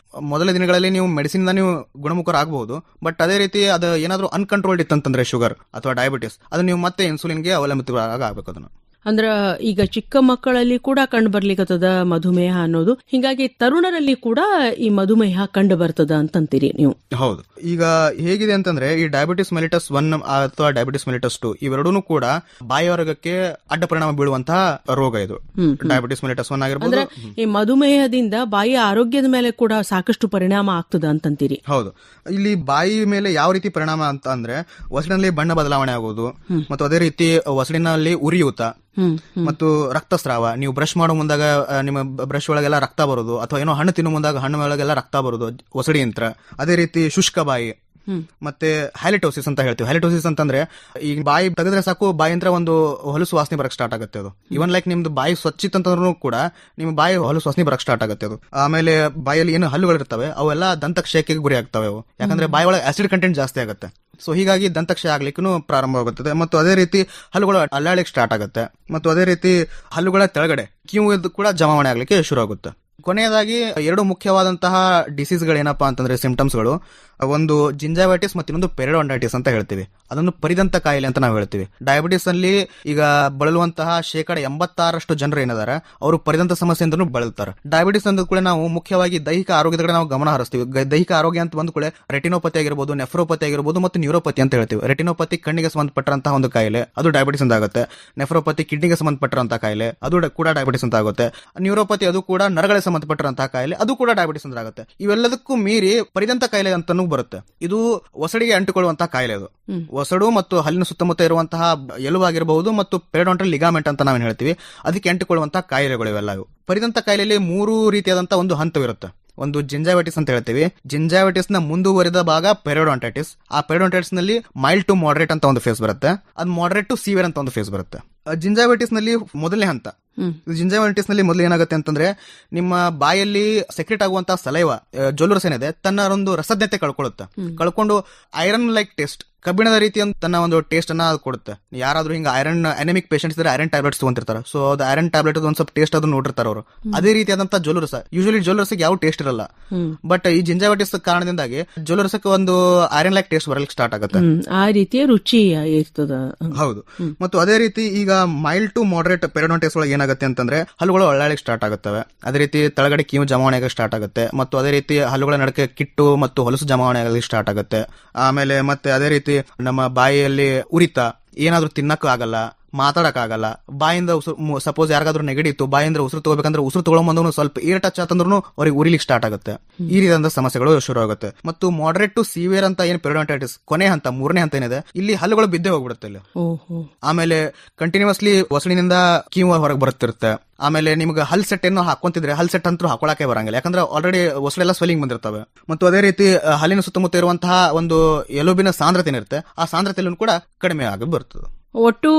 ಮೊದಲ ದಿನಗಳಲ್ಲಿ ನೀವು ಮೆಡಿಸಿನ್ ನೀವು ಗುಣಮುಖರಾಗಬಹುದು, ಬಟ್ ಅದೇ ರೀತಿ ಅದು ಏನಾದ್ರೂ ಅನ್ಕಂಟ್ರೋಲ್ಡ್ ಇತ್ತಂತಂದ್ರೆ ಶುಗರ್ ಅಥವಾ ಡಯಾಬಿಟಿಸ್, ಅದು ನೀವು ಮತ್ತೆ ಇನ್ಸುಲಿನ್ಗೆ ಅವಲಂಬಿತರಾಗಬೇಕು. ಅದನ್ನ ಅಂದ್ರ ಈಗ ಚಿಕ್ಕ ಮಕ್ಕಳಲ್ಲಿ ಕೂಡ ಕಂಡು ಬರ್ಲಿಕ್ಕತ್ತದ ಮಧುಮೇಹ ಅನ್ನೋದು, ಹೀಗಾಗಿ ತರುಣರಲ್ಲಿ ಕೂಡ ಈ ಮಧುಮೇಹ ಕಂಡು ಬರ್ತದ ಅಂತಂತೀರಿ ನೀವು? ಹೌದು. ಈಗ ಹೇಗಿದೆ ಅಂತಂದ್ರೆ ಈ ಡಯಾಬಿಟಿಸ್ ಮೆಲಿಟಸ್ 1 ಅಥವಾ ಡಯಾಬಿಟಿಸ್ ಮೆಲಿಟಸ್ 2 ಇವೆರಡೂ ಕೂಡ ಬಾಯಿ ಆರೋಗ್ಯಕ್ಕೆ ಅಡ್ಡ ಪರಿಣಾಮ ಬೀಳುವಂತಹ ರೋಗ ಇದು. ಡಯಾಬಿಟಿಸ್ ಮೆಲಿಟಸ್ 1 ಆಗಿರ್ಬೋದು. ಈ ಮಧುಮೇಹದಿಂದ ಬಾಯಿ ಆರೋಗ್ಯದ ಮೇಲೆ ಕೂಡ ಸಾಕಷ್ಟು ಪರಿಣಾಮ ಆಗ್ತದ ಅಂತಂತೀರಿ? ಹೌದು. ಇಲ್ಲಿ ಬಾಯಿ ಮೇಲೆ ಯಾವ ರೀತಿ ಪರಿಣಾಮ ಅಂತ ಅಂದ್ರೆ, ಒಸಡಿನಲ್ಲಿ ಬಣ್ಣ ಬದಲಾವಣೆ ಆಗುವುದು, ಮತ್ತು ಅದೇ ರೀತಿ ಒಸಡಿನಲ್ಲಿ ಉರಿಯೂತ ಮತ್ತು ರಕ್ತಸ್ರಾವ. ನೀವು ಬ್ರಷ್ ಮಾಡೋ ಮುಂದಾಗ ನಿಮ್ಮ ಬ್ರಷ್ ಒಳಗೆಲ್ಲ ರಕ್ತ ಬರೋದು, ಅಥವಾ ಏನೋ ಹಣ್ಣು ತಿನ್ನೋ ಮುಂದಾಗ ಹಣ್ಣು ಒಳಗೆಲ್ಲ ರಕ್ತ ಬರೋದು ಒಸಡಿ ಯಂತ್ರ. ಅದೇ ರೀತಿ ಶುಷ್ಕ ಬಾಯಿ, ಮತ್ತೆ ಹ್ಯಾಲಿಟೋಸಿಸ್ ಅಂತ ಹೇಳ್ತೀವಿ. ಹ್ಯಾಲಿಟೋಸಿಸ್ ಅಂತಂದ್ರೆ ಈಗ ಬಾಯಿ ತೆಗೆದ್ರೆ ಸಾಕು ಬಾಯಿಂತ್ರ ಒಂದು ಹೊಲಸು ವಾಸನೆ ಬರಕ್ ಸ್ಟಾರ್ಟ್ ಆಗುತ್ತೆ ಅದು. ಇವನ್ ಲೈಕ್ ನಿಮ್ದು ಬಾಯಿ ಸ್ವಚ್ಛಿತ್ ಅಂತಂದ್ರೂ ಕೂಡ ನಿಮ್ಮ ಬಾಯಿ ಹೊಲಸು ವಾಸನೆ ಬರಕ್ ಸ್ಟಾರ್ಟ್ ಆಗುತ್ತೆ ಅದು. ಆಮೇಲೆ ಬಾಯಲ್ಲಿ ಏನು ಹಲ್ಲುಗಳಿರ್ತವೆ ಅವೆಲ್ಲ ದಂತಕ್ಷಯಕ್ಕೆ ಗುರಿ ಆಗ್ತವೆ ಅವು, ಯಾಕಂದ್ರೆ ಬಾಯಿ ಒಳಗೆ ಆಸಿಡ್ ಕಂಟೆಂಟ್ ಜಾಸ್ತಿ ಆಗುತ್ತೆ. ಸೊ ಹೀಗಾಗಿ ದಂತಕ್ಷಯ ಆಗ್ಲಿಕ್ಕೂ ಪ್ರಾರಂಭವಾಗುತ್ತದೆ. ಮತ್ತು ಅದೇ ರೀತಿ ಹಲ್ಲುಗಳು ಅಲ್ಲಾಳಿಕ್ ಸ್ಟಾರ್ಟ್ ಆಗುತ್ತೆ, ಮತ್ತು ಅದೇ ರೀತಿ ಹಲ್ಲುಗಳ ತೆಳಗಡೆ ಕಿವು ಕೂಡ ಜಮಾವಣೆ ಆಗ್ಲಿಕ್ಕೆ ಶುರು ಆಗುತ್ತೆ. ಕೊನೆಯದಾಗಿ 2 ಮುಖ್ಯವಾದಂತಹ ಡಿಸೀಸ್ಗಳೇನಪ್ಪಾ ಅಂತಂದ್ರೆ ಸಿಂಪ್ಟಮ್ಸ್ಗಳು, ಒಂದು ಜಿಂಜಾವೈಟಿಸ್ ಮತ್ತು ಇನ್ನೊಂದು ಪೆರಿಡೋಂಡೈಟಿಸ್ ಅಂತ ಹೇಳ್ತೀವಿ. ಅದನ್ನು ಪರಿದಂತ ಕಾಯಿಲೆ ಅಂತ ನಾವು ಹೇಳ್ತೀವಿ. ಡಯಾಬಿಟಿಸ್ ಅಲ್ಲಿ ಈಗ ಬಳಲುವಂತಹ 86% ಜನರು ಏನಿದ್ದಾರೆ ಅವರು ಪರಿದಂತ ಸಮಸ್ಯೆಯಿಂದನೂ ಬಳಲ್ತಾರೆ. ಡಯಾಬಿಟಿಸ್ ಅಂದ ಕೂಡ ನಾವು ಮುಖ್ಯವಾಗಿ ದೈಹಿಕ ಆರೋಗ್ಯದ ಕಡೆ ನಾವು ಗಮನ ಹರಿಸ್ತೀವಿ. ದೈಹಿಕ ಆರೋಗ್ಯ ಅಂತ ಬಂದ ಕೂಡ ರೆಟಿನೋಪತಿ ಆಗಿರ್ಬೋದು, ನೆಫ್ರೋಪತಿ ಆಗಿರ್ಬೋದು, ಮತ್ತು ನ್ಯೂರೋಪತಿ ಅಂತ ಹೇಳ್ತೀವಿ. ರೆಟಿನೋಪತಿ ಕಣ್ಣಿಗೆ ಸಂಬಂಧಪಟ್ಟಂತಹ ಒಂದು ಕಾಯಿಲೆ, ಅದು ಡಯಾಬಿಟಿಸ್ ಅಂತ ಆಗುತ್ತೆ. ನೆಫ್ರೋಪತಿ ಕಿಡ್ನಿಗೆ ಸಂಬಂಧಪಟ್ಟಂತಹ ಕಾಯಿಲೆ, ಅದು ಕೂಡ ಡಯಾಬಿಟಿಸ್ ಅಂತ ಆಗುತ್ತೆ. ನ್ಯೂರೋಪತಿ ಅದು ಕೂಡ ನರಗಳಿಗೆ ಸಂಬಂಧಪಟ್ಟಂತಹ ಕಾಯಿಲೆ, ಅದು ಕೂಡ ಡಯಾಬಿಟಿಸ್ ಅಂತ ಆಗುತ್ತೆ. ಇವೆಲ್ಲದಕ್ಕೂ ಮೀರಿ ಪರಿದಂತ ಕಾಯಿಲೆ ಅಂತಾನೂ ಬರುತ್ತೆ. ಇದು ಒಸಡಿಗೆ ಅಂಟಿಕೊಳ್ಳುವಂತಹ ಕಾಯಿಲೆ. ಅದು ಒಸಡು ಮತ್ತು ಹಲ್ಲಿನ ಸುತ್ತಮುತ್ತ ಇರುವಂತಹ ಎಲುಬಾಗಿರಬಹುದು ಮತ್ತು ಪೆರಿಡೋಂಟಲ್ ಲಿಗಾಮೆಂಟ್ ಅಂತ ನಾವೇನು ಹೇಳ್ತೀವಿ, ಅದಕ್ಕೆ ಅಂಟಿಕೊಳ್ಳುವಂತಹ ಕಾಯಿಲೆಗಳು ಇವೆಲ್ಲ. ಪರಿದಂತ ಕಾಯಿಲೆಯಲ್ಲಿ 3 ರೀತಿಯಾದಂತಹ ಒಂದು ಹಂತವಿರುತ್ತೆ. ಒಂದು ಜಿಂಜಾವೈಟಿಸ್ ಅಂತ ಹೇಳ್ತೀವಿ. ಜಿಂಜಾವೈಟಿಸ್ ನ ಮುಂದುವರಿದ ಭಾಗ ಪೆರಿಡೋಂಟೈಟಿಸ್. ಆ ಪೆರಿಡೋಂಟೈಟಿಸ್ ನಲ್ಲಿ ಮೈಲ್ಡ್ ಟು ಮಾಡರೇಟ್ ಅಂತ ಒಂದು ಫೇಸ್ ಬರುತ್ತೆ, ಅದು ಮಾಡರೇಟ್ ಟು ಸಿವಿಯರ್ ಅಂತ ಒಂದು ಫೇಸ್ ಬರುತ್ತೆ. ಜಿಂಜಾವೈಟಿಸ್ ನಲ್ಲಿ ಮೊದಲನೇ ಹಂತ. ಜಿಂಜಾವೈಟಿಸ್ ನಲ್ಲಿ ಮೊದಲು ಏನಾಗುತ್ತೆ ಅಂತಂದ್ರೆ, ನಿಮ್ಮ ಬಾಯಲ್ಲಿ ಸೆಕ್ರೆಟ್ ಆಗುವಂತಹ ಸಲೈವ ಜೊಲ್ಲುರಸ ಏನಿದೆ ತನ್ನ ಒಂದು ರಸಜ್ಞತೆ ಕಳ್ಕೊಳ್ಳುತ್ತೆ. ಕಳ್ಕೊಂಡು ಐರನ್ ಲೈಕ್ ಟೇಸ್ಟ್ ಕಬ್ಬಿಣದ ರೀತಿ ತನ್ನ ಒಂದು ಟೇಸ್ಟ್ ಅನ್ನ ಅದು ಕೊಡುತ್ತೆ. ಯಾರಾದ್ರೂ ಹಿಂಗ ಐರನ್ ಅನೆಮಿಕ್ ಪೇಷಂಟ್ಸ್ ಇದ್ರೆ ಐರನ್ ಟ್ಯಾಬ್ಲೆಟ್ಸ್ ತಗೊಂತಿರ್ತಾರೆ, ಸೊ ಅದು ಐರನ್ ಟ್ಯಾಬ್ಲೆಟ್ ಒಂದ್ ಸ್ವಲ್ಪ ಟೇಸ್ಟ್ ಅದು ನೋಡಿರ್ತಾರೆ ಅವರು. ಅದೇ ರೀತಿಯಾದಂತ ಜೋಲುರಸ, ಯೂಶಲಿ ಜೋಲುರಸಕ್ಕೆ ಯಾವ ಟೇಸ್ಟ್ ಇರಲ್ಲ, ಬಟ್ ಈ ಜಿಂಜಾವೈಟಿಸ್ ಕಾರಣದಿಂದಾಗಿ ಜೋಲುರಸಕ್ಕೆ ಒಂದು ಐರನ್ ಲೈಕ್ ಟೇಸ್ಟ್ ಬರಲಿಕ್ಕೆ ಸ್ಟಾರ್ಟ್ ಆಗುತ್ತೆ, ಆ ರೀತಿಯ ರುಚಿ ಇರ್ತದ. ಹೌದು. ಮತ್ತು ಅದೇ ರೀತಿ ಈಗ ಮೈಲ್ಡ್ ಟು ಮಾಡರೇಟ್ ಪೆರಿಡೋಂಟಿಸ್ ಒಳಗೆ ಏನಾಗುತ್ತೆ ಅಂತಂದ್ರೆ ಹಲ್ಲುಗಳು ಒಳ್ಳಾಳಿಗೆ ಸ್ಟಾರ್ಟ್ ಆಗುತ್ತವೆ. ಅದೇ ರೀತಿ ತಳಗಡೆ ಕೀವು ಜಮಾವಣೆ ಆಗಕ್ಕೆ ಸ್ಟಾರ್ಟ್ ಆಗುತ್ತೆ, ಮತ್ತು ಅದೇ ರೀತಿ ಹಲ್ಲುಗಳ ನಡಕ್ಕೆ ಕಿಟ್ಟು ಮತ್ತು ಹೊಲಸು ಜಮಾವಣೆ ಆಗಲಿಕ್ಕೆ ಸ್ಟಾರ್ಟ್ ಆಗುತ್ತೆ. ಆಮೇಲೆ ಮತ್ತೆ ಅದೇ ರೀತಿ ನಮ್ಮ ಬಾಯಿಯಲ್ಲಿ ಉರಿತ, ಏನಾದ್ರೂ ತಿನ್ನಕ್ಕೂ ಆಗಲ್ಲ, ಮಾತಾಡಕ್ಕಾಗಲ್ಲ, ಬಾಯಿಂದ ಸಪೋಸ್ ಯಾರಿಗಾದ್ರೂ ನೆಗಡಿ ಇತ್ತು, ಬಾಯಿಂದ ಉಸಿರು ತಗೋಬೇಕಂದ್ರೆ ಉಸಿರು ತಗೊಳ್ಳೋ ಸ್ವಲ್ಪ ಏರ್ ಟಚ್ ಆತಂದ್ರೂ ಅವ್ರಿಗೆ ಉರಿಲಿಕ್ಕೆ ಸ್ಟಾರ್ಟ್ ಆಗುತ್ತೆ. ಈ ರೀತಿಯಾದ ಸಮಸ್ಯೆಗಳು ಶುರು ಆಗುತ್ತೆ. ಮತ್ತು ಮಾಡರೇಟ್ ಟು ಸಿವಿಯರ್ ಅಂತ ಏನ್ ಪೆರಿಡೋಂಟೈಟಿಸ್ ಕೊನೆ ಹಂತ, 3ನೇ ಹಂತ ಏನಿದೆ, ಇಲ್ಲಿ ಹಲ್ಲುಗಳು ಬಿದ್ದೇ ಹೋಗ್ಬಿಡುತ್ತೆ ಇಲ್ಲಿ. ಆಮೇಲೆ ಕಂಟಿನ್ಯೂಸ್ಲಿ ಒಸಡಿನಿಂದ ಕೀವು ಹೊರಗೆ ಬರುತ್ತಿರುತ್ತೆ. ಆಮೇಲೆ ನಿಮ್ಗೆ ಹಲ್ ಸೆಟ್ ಏನೋ ಹಾಕೊಂತಿದ್ರೆ ಹಲ್ ಸೆಟ್ ಅಂತೂ ಹಾಕೊಳಕ್ಕೆ ಬರಂಗಿಲ್ಲ, ಯಾಕಂದ್ರೆ ಆಲ್ರೆಡಿ ಹೊಸಡೆಲ್ಲ ಸ್ವೆಲ್ಲಿಂಗ್ ಬಂದಿರ್ತವೆ. ಮತ್ತು ಅದೇ ರೀತಿ ಹಲ್ಲಿನ ಸುತ್ತಮುತ್ತ ಇರುವಂತಹ ಒಂದು ಎಲುಬಿನ ಸಾಂದ್ರತೆ ಏನಿರುತ್ತೆ, ಆ ಸಾಂದ್ರತೆಯಲ್ಲೂ ಕೂಡ ಕಡಿಮೆ ಆಗಿ ಬರ್ತದೆ. ಒಟ್ಟು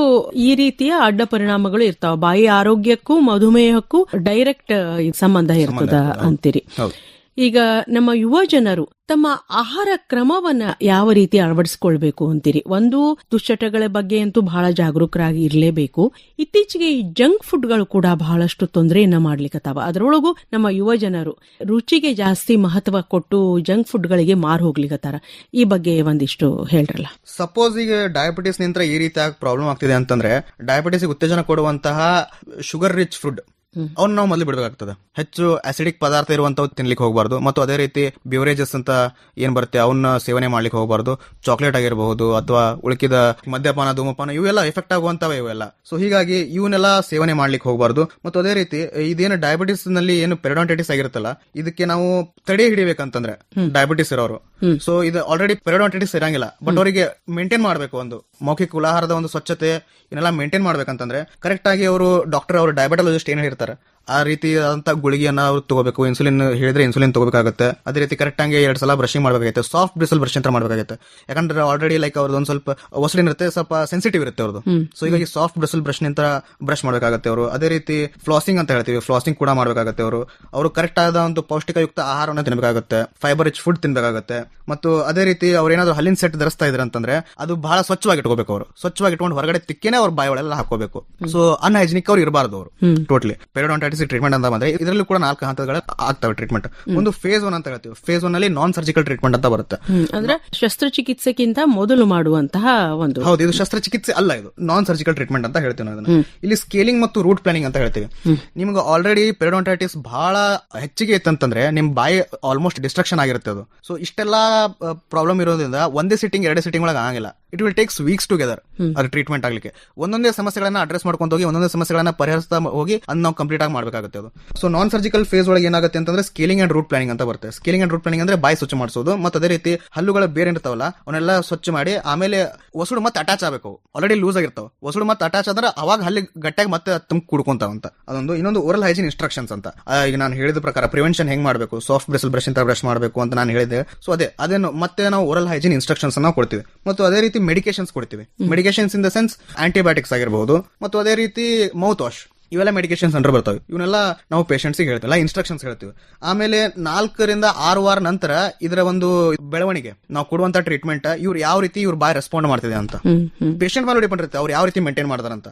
ಈ ರೀತಿಯ ಅಡ್ಡ ಪರಿಣಾಮಗಳು ಇರ್ತಾವ. ಬಾಯಿ ಆರೋಗ್ಯಕ್ಕೂ ಮಧುಮೇಹಕ್ಕೂ ಡೈರೆಕ್ಟ್ ಸಂಬಂಧ ಇರ್ತದ ಅಂತೀರಿ. ಈಗ ನಮ್ಮ ಯುವ ಜನರು ತಮ್ಮ ಆಹಾರ ಕ್ರಮವನ್ನ ಯಾವ ರೀತಿ ಅಳವಡಿಸಿಕೊಳ್ಬೇಕು ಅಂತೀರಿ? ಒಂದು, ದುಶ್ಚಟಗಳ ಬಗ್ಗೆ ಅಂತೂ ಬಹಳ ಜಾಗರೂಕರಾಗಿ ಇರಲೇಬೇಕು. ಇತ್ತೀಚೆಗೆ ಈ ಜಂಕ್ ಫುಡ್ಗಳು ಕೂಡ ಬಹಳಷ್ಟು ತೊಂದರೆಯನ್ನ ಮಾಡ್ಲಿಕ್ಕತ್ತಾವ. ಅದರೊಳಗೂ ನಮ್ಮ ಯುವ ಜನರು ರುಚಿಗೆ ಜಾಸ್ತಿ ಮಹತ್ವ ಕೊಟ್ಟು ಜಂಕ್ ಫುಡ್ಗಳಿಗೆ ಮಾರು ಹೋಗ್ಲಿಕ್ಕತ್ತಾರ. ಈ ಬಗ್ಗೆ ಒಂದಿಷ್ಟು ಹೇಳ್ರಲ್ಲ. ಸಪೋಸ್ ಈಗ ಡಯಾಬಿಟಿಸ್ ನಿಂತ ಈ ರೀತಿಯಾಗಿ ಪ್ರಾಬ್ಲಮ್ ಆಗ್ತಿದೆ ಅಂತಂದ್ರೆ, ಡಯಾಬಿಟಿಸ್ ಉತ್ತೇಜನ ಕೊಡುವಂತಹ ಶುಗರ್ ರಿಚ್ ಫುಡ್ ಅವ್ನ ನಾವು ಮೊದಲು ಬಿಡಬೇಕಾಗ್ತದೆ. ಹೆಚ್ಚು ಅಸಿಡಿಕ್ ಪದಾರ್ಥ ಇರುವಂತವ್ ತಿನ್ಲಿಕ್ಕೆ ಹೋಗಬಾರ್ದು. ಮತ್ತು ಅದೇ ರೀತಿ ಬಿವರೇಜಸ್ ಅಂತ ಏನ್ ಬರುತ್ತೆ ಅವನ್ನ ಸೇವನೆ ಮಾಡ್ಲಿಕ್ಕೆ ಹೋಗಬಾರ್ದು. ಚಾಕ್ಲೇಟ್ ಆಗಿರಬಹುದು ಅಥವಾ ಉಳಿಕಿದ ಮದ್ಯಪಾನ, ಧೂಮಪಾನ ಇವೆಲ್ಲ ಎಫೆಕ್ಟ್ ಆಗುವಂತವ ಇವೆಲ್ಲ. ಸೊ ಹೀಗಾಗಿ ಇವನ್ನೆಲ್ಲ ಸೇವನೆ ಮಾಡ್ಲಿಕ್ಕೆ ಹೋಗಬಾರ್ದು. ಮತ್ತು ಅದೇ ರೀತಿ ಇದೇನು ಡಯಾಬಿಟಿಸ್ ನಲ್ಲಿ ಏನು ಪೆರಿಡೋಂಟೈಟಿಸ್ ಆಗಿರುತ್ತಲ್ಲ, ಇದಕ್ಕೆ ನಾವು ತಡೆ ಹಿಡಿಬೇಕಂತಂದ್ರೆ ಡಯಾಬಿಟಿಸ್ ಇರೋರು, ಸೊ ಇದು ಆಲ್ರೆಡಿ ಪೆರಿಡೋಂಟೈಟಿಸ್ ಇರಂಗಿಲ್ಲ, ಬಟ್ ಅವರಿಗೆ ಮೇಂಟೈನ್ ಮಾಡಬೇಕು. ಒಂದು ಮೌಖಿಕ ಉಲಾಹಾರದ ಒಂದು ಸ್ವಚ್ಛತೆ ಇವನ್ನೆಲ್ಲ ಮೇಂಟೈನ್ ಮಾಡ್ಬೇಕಂತಂದ್ರೆ ಕರೆಕ್ಟ್ ಆಗಿ ಅವರು ಡಾಕ್ಟರ್, ಅವರು ಡಯಾಬಿಟಾಲಜಿಸ್ಟ್ ಏನ್ ಹೇಳ್ತಾರೆ ಆ ರೀತಿಯಾದಂತ ಗುಳಿಗೆಯನ್ನ ಅವ್ರು ತಗೋಬೇಕು. ಇನ್ಸುಲಿನ್ ಹೇಳಿದ್ರೆ ಇನ್ಸುಲಿನ್ ತಗೋಬೇಕಾಗುತ್ತೆ. ಅದೇ ರೀತಿ ಕರೆಕ್ಟ್ ಆಗಿ 2 ಸಲ ಬ್ರಷಿಂಗ್ ಮಾಡಬೇಕಾಗುತ್ತೆ. ಸಾಫ್ಟ್ ಬ್ರಿಸಲ್ ಬ್ರಷ್ ಅಂತ ಮಾಡಬೇಕಾಗುತ್ತೆ. ಯಾಕಂದ್ರೆ ಆಲ್ರೆಡಿ ಲೈಕ್ ಅವ್ರದ್ದು ಒಂದ್ ಸ್ವಲ್ಪ ಒಸಡಿನ ಇರುತ್ತೆ, ಸ್ವಲ್ಪ ಸೆನ್ಸಿಟಿವ್ ಇರುತ್ತೆ ಅವ್ರದ್ದು. ಸೊ ಹೀಗಾಗಿ ಸಾಫ್ಟ್ ಬ್ರಿಸಲ್ ಬ್ರಷ್ ನಿಂತ ಬ್ರಷ್ ಮಾಡಬೇಕಾಗುತ್ತೆ ಅವರು. ಅದೇ ರೀತಿ ಫ್ಲಾಸಿಂಗ್ ಅಂತ ಹೇಳ್ತೀವಿ, ಫ್ಲಾಸಿಂಗ್ ಕೂಡ ಮಾಡಬೇಕಾಗುತ್ತೆ ಅವರು ಕರೆಕ್ಟ್ ಆದ ಒಂದು ಪೌಷ್ಟಿಕಯುಕ್ತ ಆಹಾರವನ್ನು ತಿನ್ನಬೇಕಾಗುತ್ತೆ, ಫೈಬರ್ ರಿಚ್ ಫುಡ್ ತಿನ್ಬೇಕಾಗುತ್ತೆ. ಮತ್ತು ಅದೇ ರೀತಿ ಅವ್ರು ಏನಾದ್ರು ಹಲ್ಲಿನ ಸೆಟ್ ಧರಿಸ್ತಾ ಇದ್ರೆ ಅಂತಂದ್ರೆ ಅದು ಬಹಳ ಸ್ವಚ್ಛವಾಗಿ ಇಟ್ಕೋಬೇಕು. ಅವರು ಸ್ವಚ್ಛವಾಗಿ ಇಟ್ಕೊಂಡು ಹೊರಗಡೆ ತಿಕ್ಕೇನೆ ಅವ್ರ ಬಾಯಿ ಒಳಗೆಲ್ಲ ಹಾಕೋಬೇಕು. ಸೊ ಅನ್ಹೈಜಿನಿಕ್ ಅವ್ರು ಇರಬಾರ್ದು ಅವರು ಟೋಟಲಿ. ಪೆರಿಡೋಂಟೈಟಿಸ್ ಟ್ರೀಟ್ಮೆಂಟ್ ಅಂತ ಬಂದ್ರೆ ಇದರಲ್ಲಿ ಕೂಡ 4 ಹಂತಗಳು ಆಗ್ತವೆ ಟ್ರೀಟ್ಮೆಂಟ್. ಒಂದು ಫೇಸ್ 1 ಅಂತ ಹೇಳ್ತೀವಿ. ಫೇಸ್ 1 ನಲ್ಲಿ ನಾನ್ ಸರ್ಜಿಕಲ್ ಟ್ರೀಟ್ಮೆಂಟ್ ಅಂತ ಬರುತ್ತೆ. ಅಂದ್ರೆ ಶಸ್ತ್ರಚಿಕಿತ್ಸೆಗಿಂತ ಮೊದಲು ಮಾಡುವಂತಹ ಒಂದು, ಹೌದು, ಇದು ಶಸ್ತ್ರಚಿಕಿತ್ಸೆ ಅಲ್ಲ, ಇದು ನಾನ್ ಸರ್ಜಿಕಲ್ ಟ್ರೀಟ್ಮೆಂಟ್ ಅಂತ ಹೇಳ್ತೀವಿ ನಾವು. ಇಲ್ಲಿ ಸ್ಕೇಲಿಂಗ್ ಮತ್ತು ರೂಟ್ ಪ್ಲಾನಿಂಗ್ ಅಂತ ಹೇಳ್ತೀವಿ. ನಿಮ್ಗೆ ಆಲ್ರೆಡಿ ಪೆರಿಡೋಂಟೈಟಿಸ್ ಬಹಳ ಹೆಚ್ಚಿಗೆ ಇತ್ತಂತಂದ್ರೆ ನಿಮ್ ಬಾಯಿ ಆಲ್ಮೋಸ್ಟ್ ಡಿಸ್ಟ್ರಕ್ಷನ್ ಆಗಿರುತ್ತೆ ಅದು. ಸೊ ಇಷ್ಟೆಲ್ಲಾ ಪ್ರಾಬ್ಲಮ್ ಇರೋದ್ರಿಂದ ಒಂದೇ ಸಿಟ್ಟಿಂಗ್ 2 ಸಿಟ್ಟಿಂಗ್ ಒಳಗೆ ಆಗಂಗಿಲ್ಲ. It will takes weeks together ಅದು ಟ್ರೀಟ್ಮೆಂಟ್ ಆಗ್ಲಿಕ್ಕೆ. ಒಂದೊಂದೇ ಸಮಸ್ಯೆಗಳನ್ನ ಅಡ್ರೆಸ್ ಮಾಡ್ಕೊಂಡು ಹೋಗಿ ಒಂದೊಂದೇ ಸಮಸ್ಯೆಗಳನ್ನ ಪರಿಹರಿಸ್ತಾ ಹೋಗಿ ಅದನ್ನ ನಾವು ಕಂಪ್ಲೀಟ್ ಆಗಿ ಮಾಡಬೇಕಾಗುತ್ತೆ ಅದು. ಸೊ ನಾನ್ ಸರ್ಜಿಕಲ್ ಫೇಸ್ ಒಳಗೆ ಏನಾಗುತ್ತೆ ಅಂತಂದ್ರೆ ಸ್ಕೇಲಿಂಗ್ ಅಂಡ್ ರೂಟ್ ಪ್ಲಾನಿಂಗ್ ಅಂತ ಬರುತ್ತೆ. ಸ್ಕೇಲಿಂಗ್ ಅಂಡ್ ರೂಟ್ ಪ್ಲಾನಿಂಗ್ ಅಂದ್ರೆ ಬಾಯಿ ಸ್ವಚ್ಛ ಮಾಡಿಸೋದು, ಮತ್ತು ಅದೇ ರೀತಿ ಹಲ್ಲುಗಳ ಬೇರೆ ಇರ್ತಾವಲ್ಲ ಅವನ್ನೆಲ್ಲ ಸ್ವಚ್ಛ ಮಾಡಿ ಆಮೇಲೆ ಒಸಡು ಮತ್ತೆ ಅಟ್ಯಾಚ್ ಆಗಬೇಕು. ಆಲ್ರೆಡಿ ಲೂಸ್ ಆಗಿರ್ತಾವ, ಒಸಡು ಮತ್ತೆ ಅಟ್ಯಾಚ್ ಆದ್ರೆ ಅವಾಗ ಹಲ್ಲಿ ಗಟ್ಟಿಯಾಗಿ ಮತ್ತೆ ತುಂಬ ಕುಡ್ಕೊಂತಾವಂತ. ಅದೊಂದು ಇನ್ನೊಂದು ಓರಲ್ ಹೈಜಿನ್ ಇನ್ಸ್ಟ್ರಕ್ಷನ್ಸ್ ಅಂತ. ಈಗ ನಾನು ಹೇಳಿದ ಪ್ರಕಾರ ಪ್ರಿವೆನ್ಷನ್ ಹೆಂಗ್ ಮಾಡಬೇಕು, ಸಾಫ್ಟ್ ಬ್ರಿಸಲ್ ಬ್ರಷ್ ಅಂತ ಬ್ರಷ್ ಮಾಡಬೇಕು ಅಂತ ನಾನು ಹೇಳಿದೆ. ಸೊ ಅದೇನು ಮತ್ತೆ ನಾವು ಓರಲ್ ಹೈಜಿನ್ ಇನ್ಸ್ಟ್ರಕ್ಷನ್ಸ್ ಅನ್ನ ಕೊಡ್ತೀವಿ. ಮತ್ತು ಅದೇ ರೀತಿ ಮೆಡಿಕೇಶನ್ಸ್ ಕೊಡ್ತೀವಿ. Medications in the sense antibiotics ಆಗಿರಬಹುದು, ಮತ್ತು ಅದೇ ರೀತಿ ಮೌತ್ ವಾಶ್, ಇವೆಲ್ಲ ಮೆಡಿಕೇಶನ್ಸ್ ಅಂಡರ್ ಬರ್ತವೆ. ಇವನ್ನೆಲ್ಲ ನಾವು ಪೇಷಂಟ್ಸ್ ಹೇಳ್ತೀವಿ, ಇನ್ಸ್ಟ್ರಕ್ಷನ್ಸ್ ಹೇಳ್ತೀವಿ. ಆಮೇಲೆ 4 ರಿಂದ 6 ವಾರ ನಂತರ ಇದರ ಒಂದು ಬೆಳವಣಿಗೆ ನಾವು ಕೊಡುವಂತ ಟ್ರೀಟ್ಮೆಂಟ್ ಇವ್ರು ಯಾವ ರೀತಿ ಇವ್ರ ಬಾಯ್ ರೆಸ್ಪಾಂಡ್ ಮಾಡ್ತಿದೆ ಅಂತ ಪೇಷಂಟ್ ಮೇಲೆ ಡಿಪೆಂಡ್ ಇರುತ್ತೆ, ಅವ್ರು ಯಾವ ರೀತಿ ಮೇಂಟೈನ್ ಮಾಡ್ತಾರಂತ.